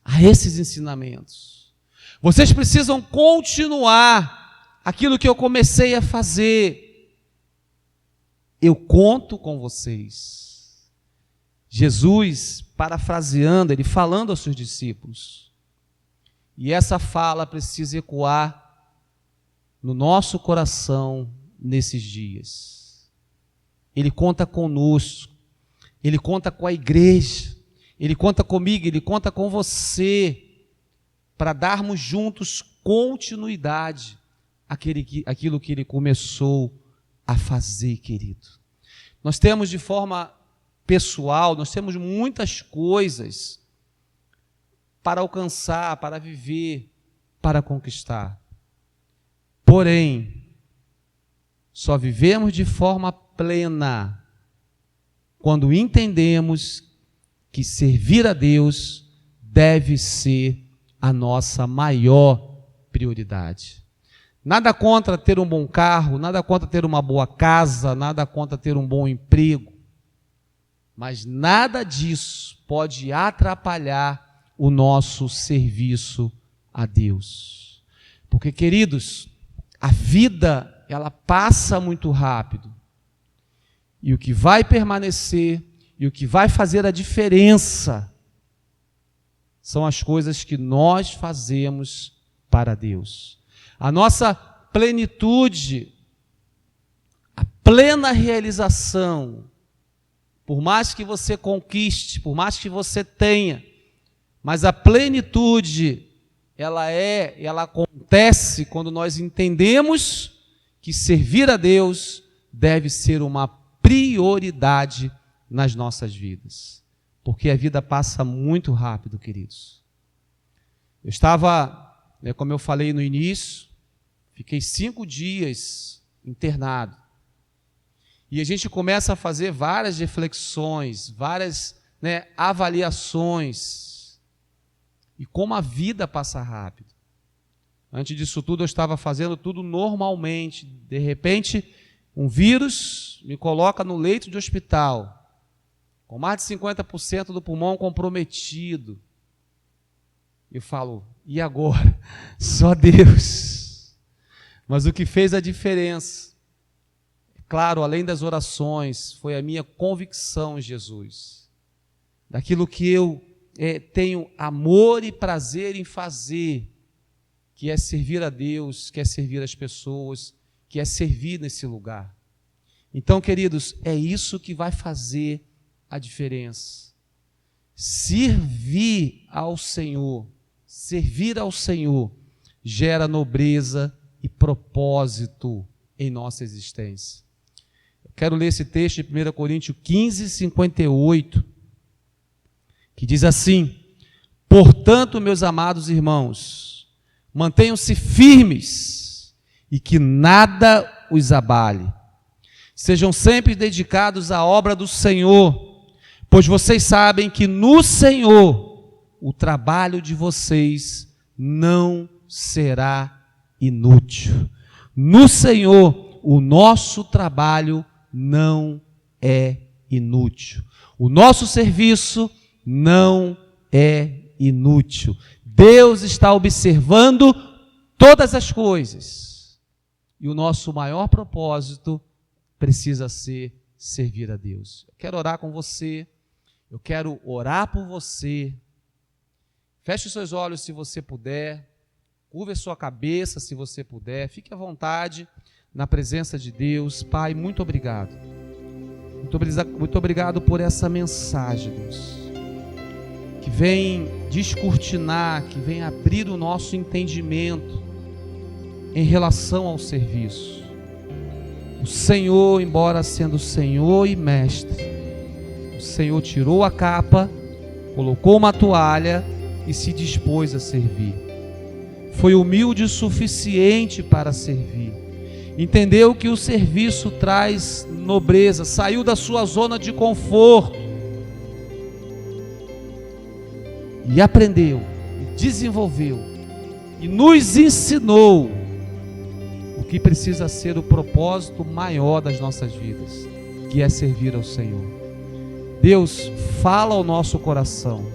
a esses ensinamentos. Vocês precisam continuar aquilo que eu comecei a fazer. Eu conto com vocês. Jesus, parafraseando, ele falando aos seus discípulos. E essa fala precisa ecoar no nosso coração nesses dias. Ele conta conosco, ele conta com a igreja, ele conta comigo, ele conta com você, para darmos juntos continuidade àquilo que ele começou a fazer, querido. Nós temos de forma pessoal, nós temos muitas coisas para alcançar, para viver, para conquistar. Porém, só vivemos de forma plena quando entendemos que servir a Deus deve ser a nossa maior prioridade. Nada contra ter um bom carro, nada contra ter uma boa casa, nada contra ter um bom emprego, mas nada disso pode atrapalhar o nosso serviço a Deus. Porque, queridos, a vida, ela passa muito rápido. E o que vai permanecer, e o que vai fazer a diferença, são as coisas que nós fazemos para Deus. A nossa plenitude, a plena realização, por mais que você conquiste, por mais que você tenha, mas a plenitude, ela acontece quando nós entendemos que servir a Deus deve ser uma prioridade nas nossas vidas. Porque a vida passa muito rápido, queridos. Eu estava, como eu falei no início, fiquei 5 dias internado. E a gente começa a fazer várias reflexões, várias avaliações. e como a vida passa rápido. Antes disso tudo, eu estava fazendo tudo normalmente. De repente, um vírus me coloca no leito de hospital, com mais de 50% do pulmão comprometido. Eu falo, e agora? Só Deus. Mas o que fez a diferença, claro, além das orações, foi a minha convicção em Jesus. Daquilo que eu tenho amor e prazer em fazer, que é servir a Deus, que é servir as pessoas, que é servir nesse lugar. Então, queridos, é isso que vai fazer a diferença. Servir ao Senhor gera nobreza e propósito em nossa existência. Eu quero ler esse texto de 1 Coríntios 15, 58, que diz assim: portanto, meus amados irmãos, mantenham-se firmes e que nada os abale. Sejam sempre dedicados à obra do Senhor, pois vocês sabem que no Senhor o trabalho de vocês não será inútil. No Senhor o nosso trabalho não é inútil. O nosso serviço não é inútil. Deus está observando todas as coisas. E o nosso maior propósito precisa ser servir a Deus. Eu quero orar com você. Eu quero orar por você. Feche os seus olhos se você puder. Curva a sua cabeça se você puder. Fique à vontade na presença de Deus. Pai, muito obrigado. Muito obrigado por essa mensagem, Deus, que vem descortinar, que vem abrir o nosso entendimento em relação ao serviço. O Senhor, embora sendo Senhor e Mestre, o Senhor tirou a capa, colocou uma toalha e se dispôs a servir. Foi humilde o suficiente para servir. Entendeu que o serviço traz nobreza, saiu da sua zona de conforto e aprendeu, e desenvolveu, e nos ensinou o que precisa ser o propósito maior das nossas vidas, que é servir ao Senhor. Deus, fala ao nosso coração.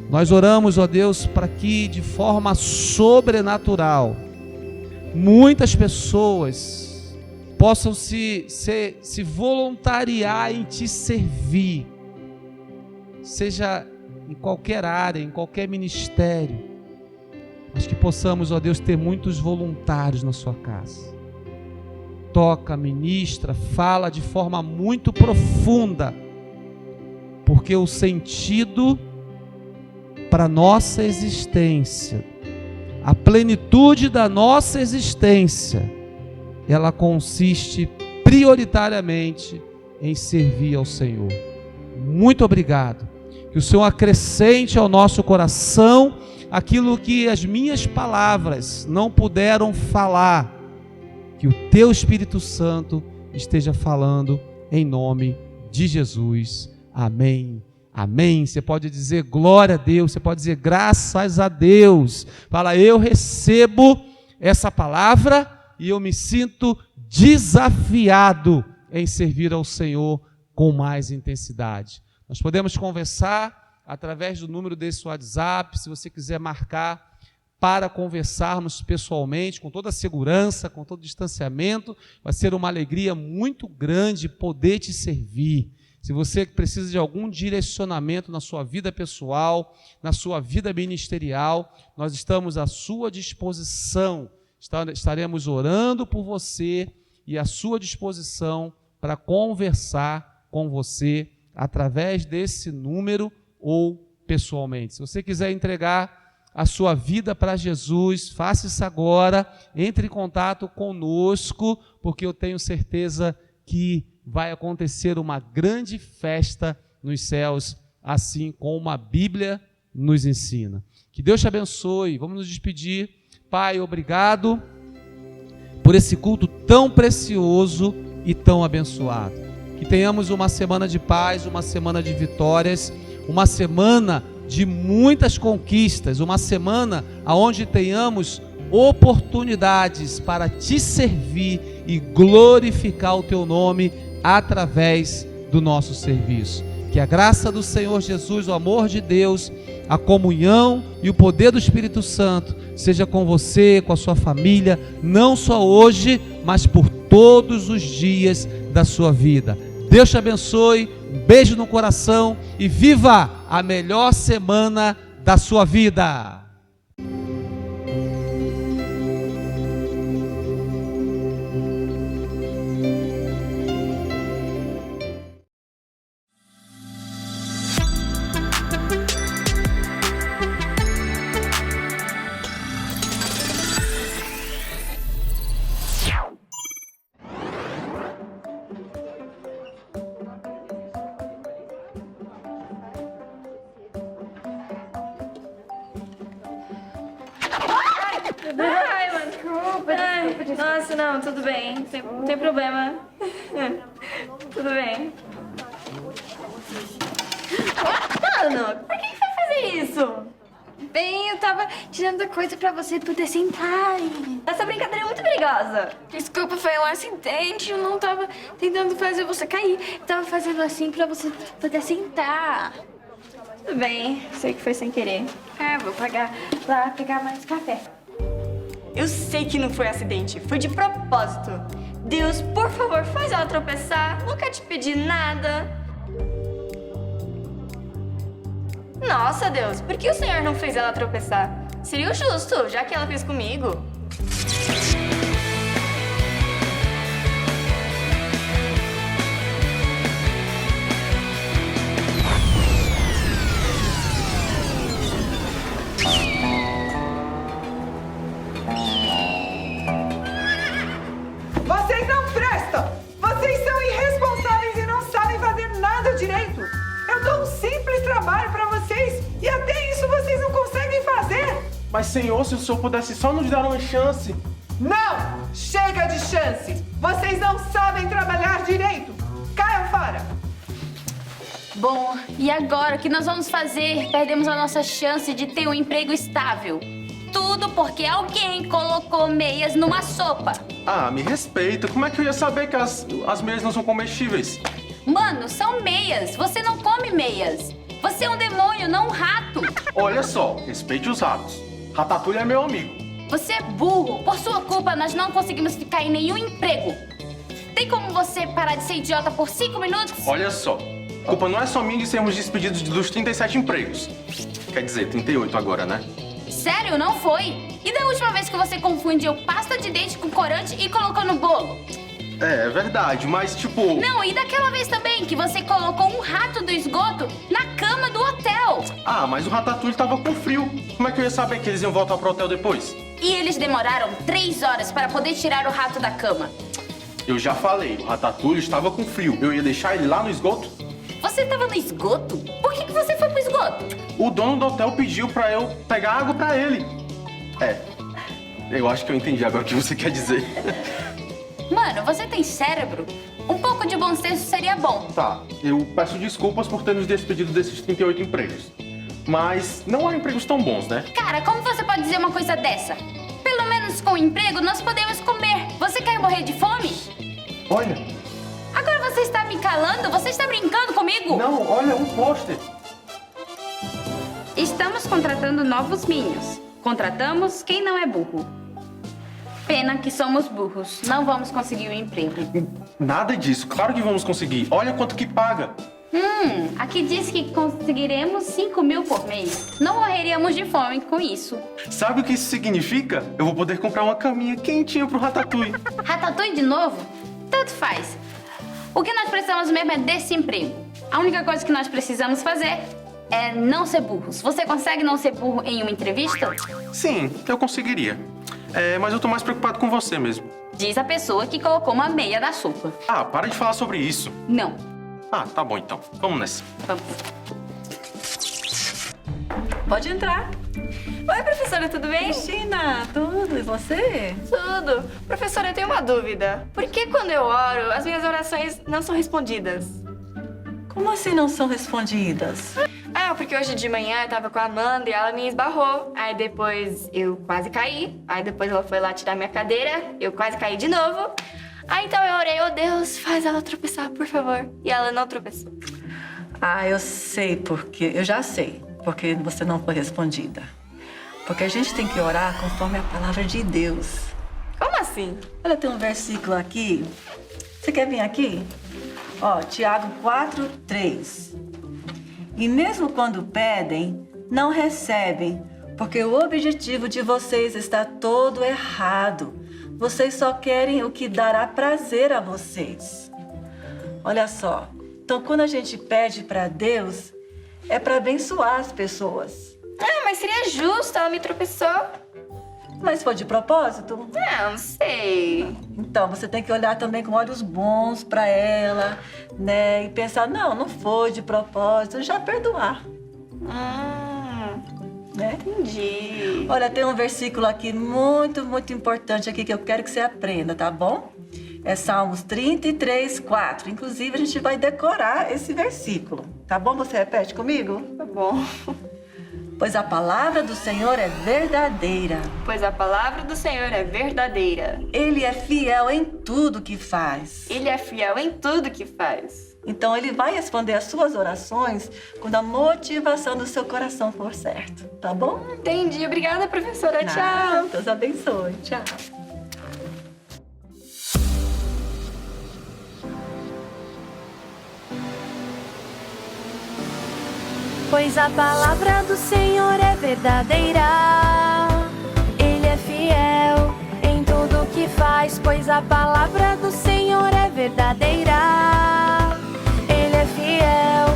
Nós oramos, ó Deus, para que de forma sobrenatural muitas pessoas possam se voluntariar em te servir, seja em qualquer área, em qualquer ministério, mas que possamos, ó Deus, ter muitos voluntários na sua casa. Toca, ministra, fala de forma muito profunda, porque o sentido para a nossa existência, a plenitude da nossa existência, ela consiste prioritariamente em servir ao Senhor. Muito obrigado. Que o Senhor acrescente ao nosso coração aquilo que as minhas palavras não puderam falar. Que o Teu Espírito Santo esteja falando em nome de Jesus. Amém. Amém. Você pode dizer glória a Deus, você pode dizer graças a Deus. Fala, eu recebo essa palavra e eu me sinto desafiado em servir ao Senhor com mais intensidade. Nós podemos conversar através do número desse WhatsApp, se você quiser marcar para conversarmos pessoalmente, com toda a segurança, com todo o distanciamento. Vai ser uma alegria muito grande poder te servir. Se você precisa de algum direcionamento na sua vida pessoal, na sua vida ministerial, nós estamos à sua disposição. Estaremos orando por você e à sua disposição para conversar com você através desse número ou pessoalmente. Se você quiser entregar a sua vida para Jesus, faça isso agora, entre em contato conosco, porque eu tenho certeza que vai acontecer uma grande festa nos céus, assim como a Bíblia nos ensina. Que Deus te abençoe. Vamos nos despedir. Pai, obrigado por esse culto tão precioso e tão abençoado. Que tenhamos uma semana de paz, uma semana de vitórias, uma semana de muitas conquistas, uma semana onde tenhamos oportunidades para te servir e glorificar o teu nome através do nosso serviço. Que a graça do Senhor Jesus, o amor de Deus, a comunhão e o poder do Espírito Santo seja com você, com a sua família, não só hoje, mas por todos os dias da sua vida. Deus te abençoe, um beijo no coração e viva a melhor semana da sua vida. Ai, mano, desculpa. Nossa, não, tudo bem. Não tem problema. Tudo bem. Mano, por que foi fazer isso? Bem, eu tava tirando coisa pra você poder sentar. Essa brincadeira é muito perigosa. Desculpa, foi um acidente. Eu não tava tentando fazer você cair. Eu tava fazendo assim pra você poder sentar. Tudo bem, sei que foi sem querer. Vou pagar lá, pegar mais café. Eu sei que não foi acidente, foi de propósito. Deus, por favor, faz ela tropeçar. Nunca te pedi nada. Nossa, Deus, por que o Senhor não fez ela tropeçar? Seria o justo, já que ela fez comigo. Vocês não prestam! Vocês são irresponsáveis e não sabem fazer nada direito! Eu dou um simples trabalho pra vocês e até isso vocês não conseguem fazer! Mas, Senhor, se o Senhor pudesse só nos dar uma chance. Não! Chega de chance! Vocês não sabem trabalhar direito! Caiam fora! Bom, e agora o que nós vamos fazer? Perdemos a nossa chance de ter um emprego estável. Tudo porque alguém colocou meias numa sopa. Ah, me respeita. Como é que eu ia saber que as meias não são comestíveis? Mano, são meias. Você não come meias. Você é um demônio, não um rato. Olha só, respeite os ratos. Ratatouille é meu amigo. Você é burro. Por sua culpa, nós não conseguimos ficar em nenhum emprego. Tem como você parar de ser idiota por 5 minutos? Olha só, a culpa não é só minha de sermos despedidos dos 37 empregos. Quer dizer, 38 agora, né? Sério, não foi? E da última vez que você confundiu pasta de dente com corante e colocou no bolo? É verdade, mas tipo... Não, e daquela vez também que você colocou um rato do esgoto na cama do hotel. Ah, mas o Ratatouille tava com frio. Como é que eu ia saber que eles iam voltar pro hotel depois? E eles demoraram 3 horas para poder tirar o rato da cama. Eu já falei, o Ratatouille estava com frio. Eu ia deixar ele lá no esgoto? Você estava no esgoto? Por que você foi pro esgoto? O dono do hotel pediu pra eu pegar água pra ele. Eu acho que eu entendi agora o que você quer dizer. Mano, você tem cérebro? Um pouco de bom senso seria bom. Tá, eu peço desculpas por ter nos despedido desses 38 empregos. Mas não há empregos tão bons, né? Cara, como você pode dizer uma coisa dessa? Pelo menos com emprego nós podemos comer. Você quer morrer de fome? Olha, Agora você está me calando? Você está brincando comigo? não, olha, um pôster. Estamos contratando novos minions. Contratamos quem não é burro. Pena que somos burros. Não vamos conseguir o emprego. Nada disso, claro que vamos conseguir. Olha quanto que paga. Aqui diz que conseguiremos 5 mil por mês. Não morreríamos de fome com isso. Sabe o que isso significa? Eu vou poder comprar uma caminha quentinha pro Ratatouille. Ratatouille de novo? Tanto faz. O que nós precisamos mesmo é desse emprego. A única coisa que nós precisamos fazer é não ser burros. Você consegue não ser burro em uma entrevista? Sim, eu conseguiria. Mas eu tô mais preocupado com você mesmo. Diz a pessoa que colocou uma meia na sopa. Ah, para de falar sobre isso. Não. Ah, tá bom então. Vamos nessa. Vamos. Pode entrar. Oi, professora, tudo bem? Cristina, tudo? E você? Tudo. Professora, eu tenho uma dúvida. Por que quando eu oro, as minhas orações não são respondidas? Como assim não são respondidas? Ah, porque hoje de manhã eu tava com a Amanda e ela me esbarrou. Aí depois eu quase caí. Aí depois ela foi lá tirar minha cadeira, eu quase caí de novo. Aí então eu orei, oh Deus, faz ela tropeçar, por favor. E ela não tropeçou. Ah, eu sei porque... Eu já sei porque você não foi respondida. Porque a gente tem que orar conforme a palavra de Deus. Como assim? Olha, tem um versículo aqui. Você quer vir aqui? Ó, Tiago 4:3. E mesmo quando pedem, não recebem, porque o objetivo de vocês está todo errado. Vocês só querem o que dará prazer a vocês. Olha só. Então, quando a gente pede para Deus, é para abençoar as pessoas. Ah, mas seria justo, ela me tropeçou. Mas foi de propósito? Não sei. Então, você tem que olhar também com olhos bons para ela, né? E pensar, não foi de propósito, já perdoar. Né? Entendi. Olha, tem um versículo aqui muito importante aqui que eu quero que você aprenda, tá bom? É Salmos 33:4. Inclusive, a gente vai decorar esse versículo. Tá bom? Você repete comigo? Tá bom. Pois a palavra do Senhor é verdadeira. Pois a palavra do Senhor é verdadeira. Ele é fiel em tudo que faz. Ele é fiel em tudo que faz. Então, ele vai responder as suas orações quando a motivação do seu coração for certo. Tá bom? Entendi. Obrigada, professora. Nada. Tchau. Deus abençoe. Tchau. Pois a palavra do Senhor é verdadeira, Ele é fiel em tudo que faz. Pois a palavra do Senhor é verdadeira, Ele é fiel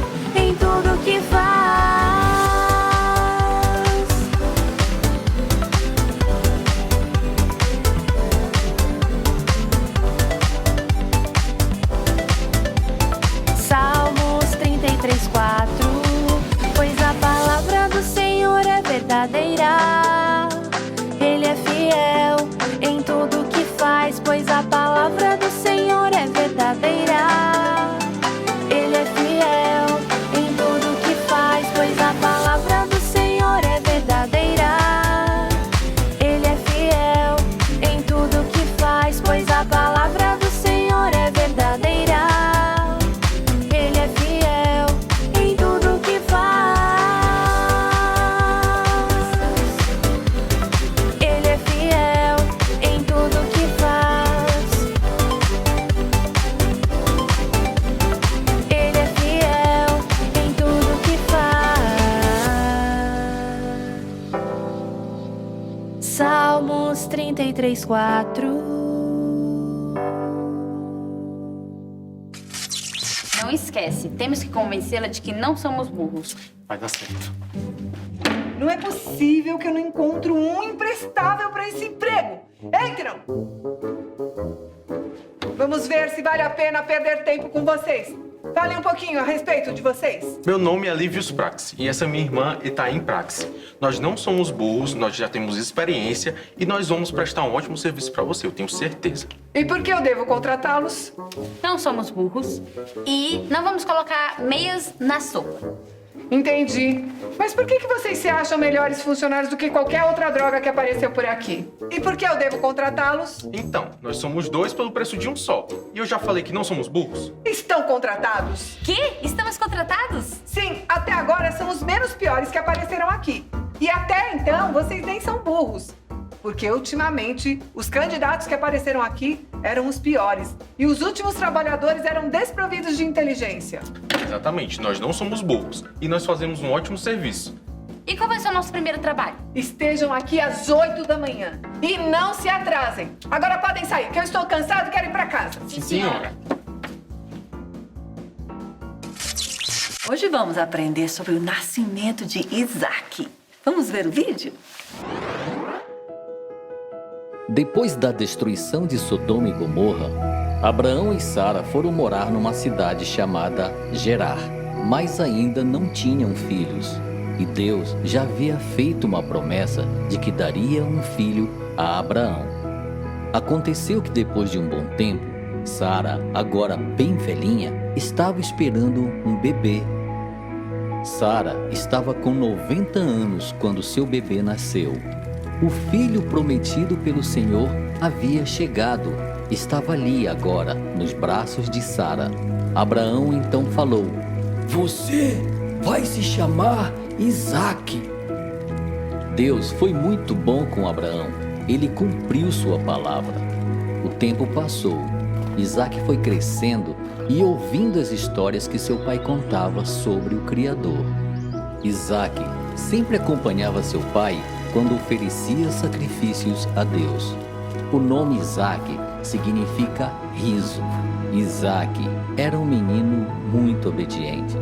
em tudo que faz. Salmos 33:4. Pois a palavra do Senhor é verdadeira, Ele é fiel em tudo que faz. Pois a palavra do Senhor é verdadeira, Ele é fiel em tudo que faz. Pois a palavra do Senhor é verdadeira, Ele é fiel em tudo que faz. Pois a palavra do Senhor é verdadeira, Ele é fiel em tudo que faz. Salmos 33:4. Não esquece, temos que convencê-la de que não somos burros. Vai dar certo. Não é possível que eu não encontro um imprestável para esse emprego. Entram! Vamos ver se vale a pena perder tempo com vocês. Falem um pouquinho a respeito de vocês. Meu nome é Livius Praxi e essa é minha irmã Itaim Praxi. Nós não somos burros, nós já temos experiência e nós vamos prestar um ótimo serviço para você, eu tenho certeza. E por que eu devo contratá-los? Não somos burros e não vamos colocar meias na sopa. Entendi. Mas por que vocês se acham melhores funcionários do que qualquer outra droga que apareceu por aqui? E por que eu devo contratá-los? Então, nós somos dois pelo preço de um só. E eu já falei que não somos burros? Estão contratados? Que? Estamos contratados? Sim, até agora são os menos piores que apareceram aqui. E até então, vocês nem são burros. Porque ultimamente, os candidatos que apareceram aqui eram os piores. E os últimos trabalhadores eram desprovidos de inteligência. Exatamente, nós não somos burros. E nós fazemos um ótimo serviço. E qual vai ser o nosso primeiro trabalho? Estejam aqui às 8 da manhã. E não se atrasem. Agora podem sair, que eu estou cansado e quero ir para casa. Sim, senhora. Hoje vamos aprender sobre o nascimento de Isaac. Vamos ver o vídeo? Depois da destruição de Sodoma e Gomorra, Abraão e Sara foram morar numa cidade chamada Gerar, mas ainda não tinham filhos. E Deus já havia feito uma promessa de que daria um filho a Abraão. Aconteceu que depois de um bom tempo, Sara, agora bem velhinha, estava esperando um bebê. Sara estava com 90 anos quando seu bebê nasceu. O filho prometido pelo Senhor havia chegado. Estava ali agora, nos braços de Sara. Abraão então falou: "Você vai se chamar Isaque." Deus foi muito bom com Abraão. Ele cumpriu sua palavra. O tempo passou. Isaque foi crescendo e ouvindo as histórias que seu pai contava sobre o Criador. Isaque sempre acompanhava seu pai quando oferecia sacrifícios a Deus. O nome Isaque significa riso. Isaque era um menino muito obediente.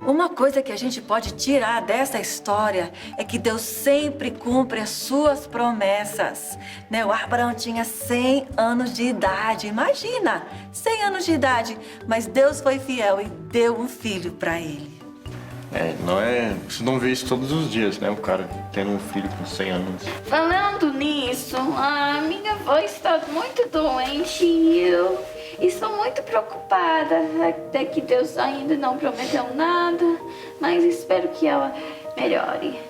Uma coisa que a gente pode tirar dessa história é que Deus sempre cumpre as suas promessas. Né? O Abraão tinha 100 anos de idade, imagina, 100 anos de idade, mas Deus foi fiel e deu um filho para ele. Você não vê isso todos os dias, né? O cara tendo um filho com 100 anos. Falando nisso, a minha avó está muito doente e eu estou muito preocupada. Até que Deus ainda não prometeu nada, mas espero que ela melhore.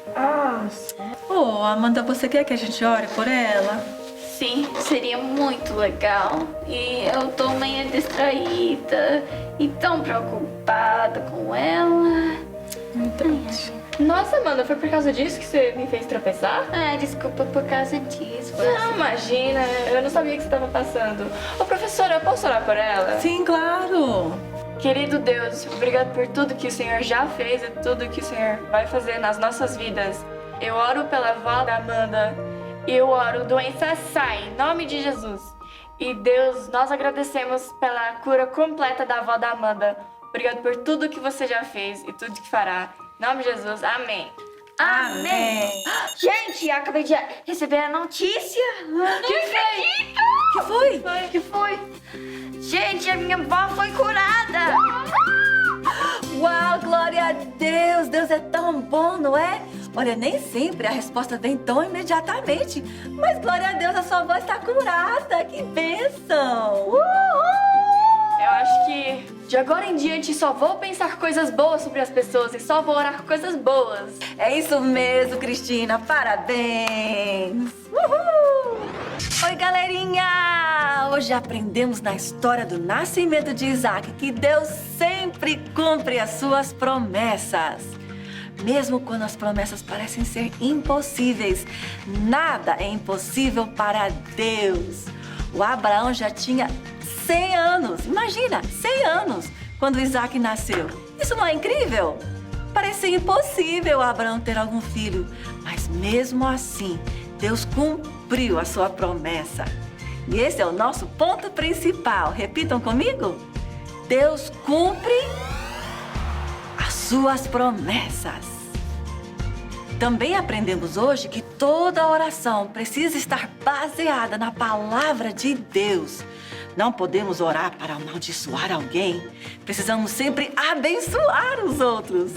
Amanda, você quer que a gente ore por ela? Sim, seria muito legal. E eu tô meio distraída e tão preocupada com ela. Nossa, Amanda, foi por causa disso que você me fez tropeçar? Desculpa por causa disso. Não, imagina, eu não sabia que você estava passando. Ô, professora, eu posso orar por ela? Sim, claro. Querido Deus, obrigado por tudo que o Senhor já fez e tudo que o Senhor vai fazer nas nossas vidas. Eu oro pela avó da Amanda e eu oro, doença sai, em nome de Jesus. E Deus, nós agradecemos pela cura completa da avó da Amanda. Obrigado por tudo que você já fez e tudo que fará. Em nome de Jesus, amém. Amém. Gente, acabei de receber a notícia. Que foi? Gente, a minha avó foi curada. Uau, glória a Deus! Deus é tão bom, não é? Olha, nem sempre a resposta vem tão imediatamente. Mas glória a Deus, a sua avó está curada. Que bênção! Eu acho que de agora em diante só vou pensar coisas boas sobre as pessoas e só vou orar coisas boas. É isso mesmo, Cristina. Parabéns! Uhul! Oi, galerinha! Hoje aprendemos na história do nascimento de Isaque que Deus sempre cumpre as suas promessas. Mesmo quando as promessas parecem ser impossíveis, nada é impossível para Deus. O Abraão já tinha 100 anos, imagina, 100 anos, quando Isaque nasceu. Isso não é incrível? Parecia impossível Abraão ter algum filho, mas mesmo assim, Deus cumpriu a sua promessa. E esse é o nosso ponto principal. Repitam comigo? Deus cumpre as suas promessas. Também aprendemos hoje que toda oração precisa estar baseada na palavra de Deus. Não podemos orar para amaldiçoar alguém. Precisamos sempre abençoar os outros.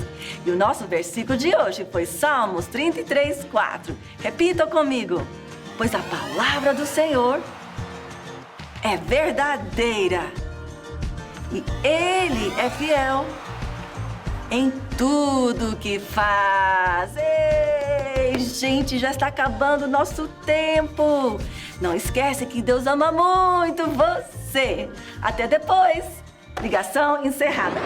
E o nosso versículo de hoje foi Salmos 33:4. Repitam comigo. Pois a palavra do Senhor é verdadeira e Ele é fiel em tudo que faz. Ei, gente, já está acabando o nosso tempo. Não esquece que Deus ama muito você. Até depois. Ligação encerrada.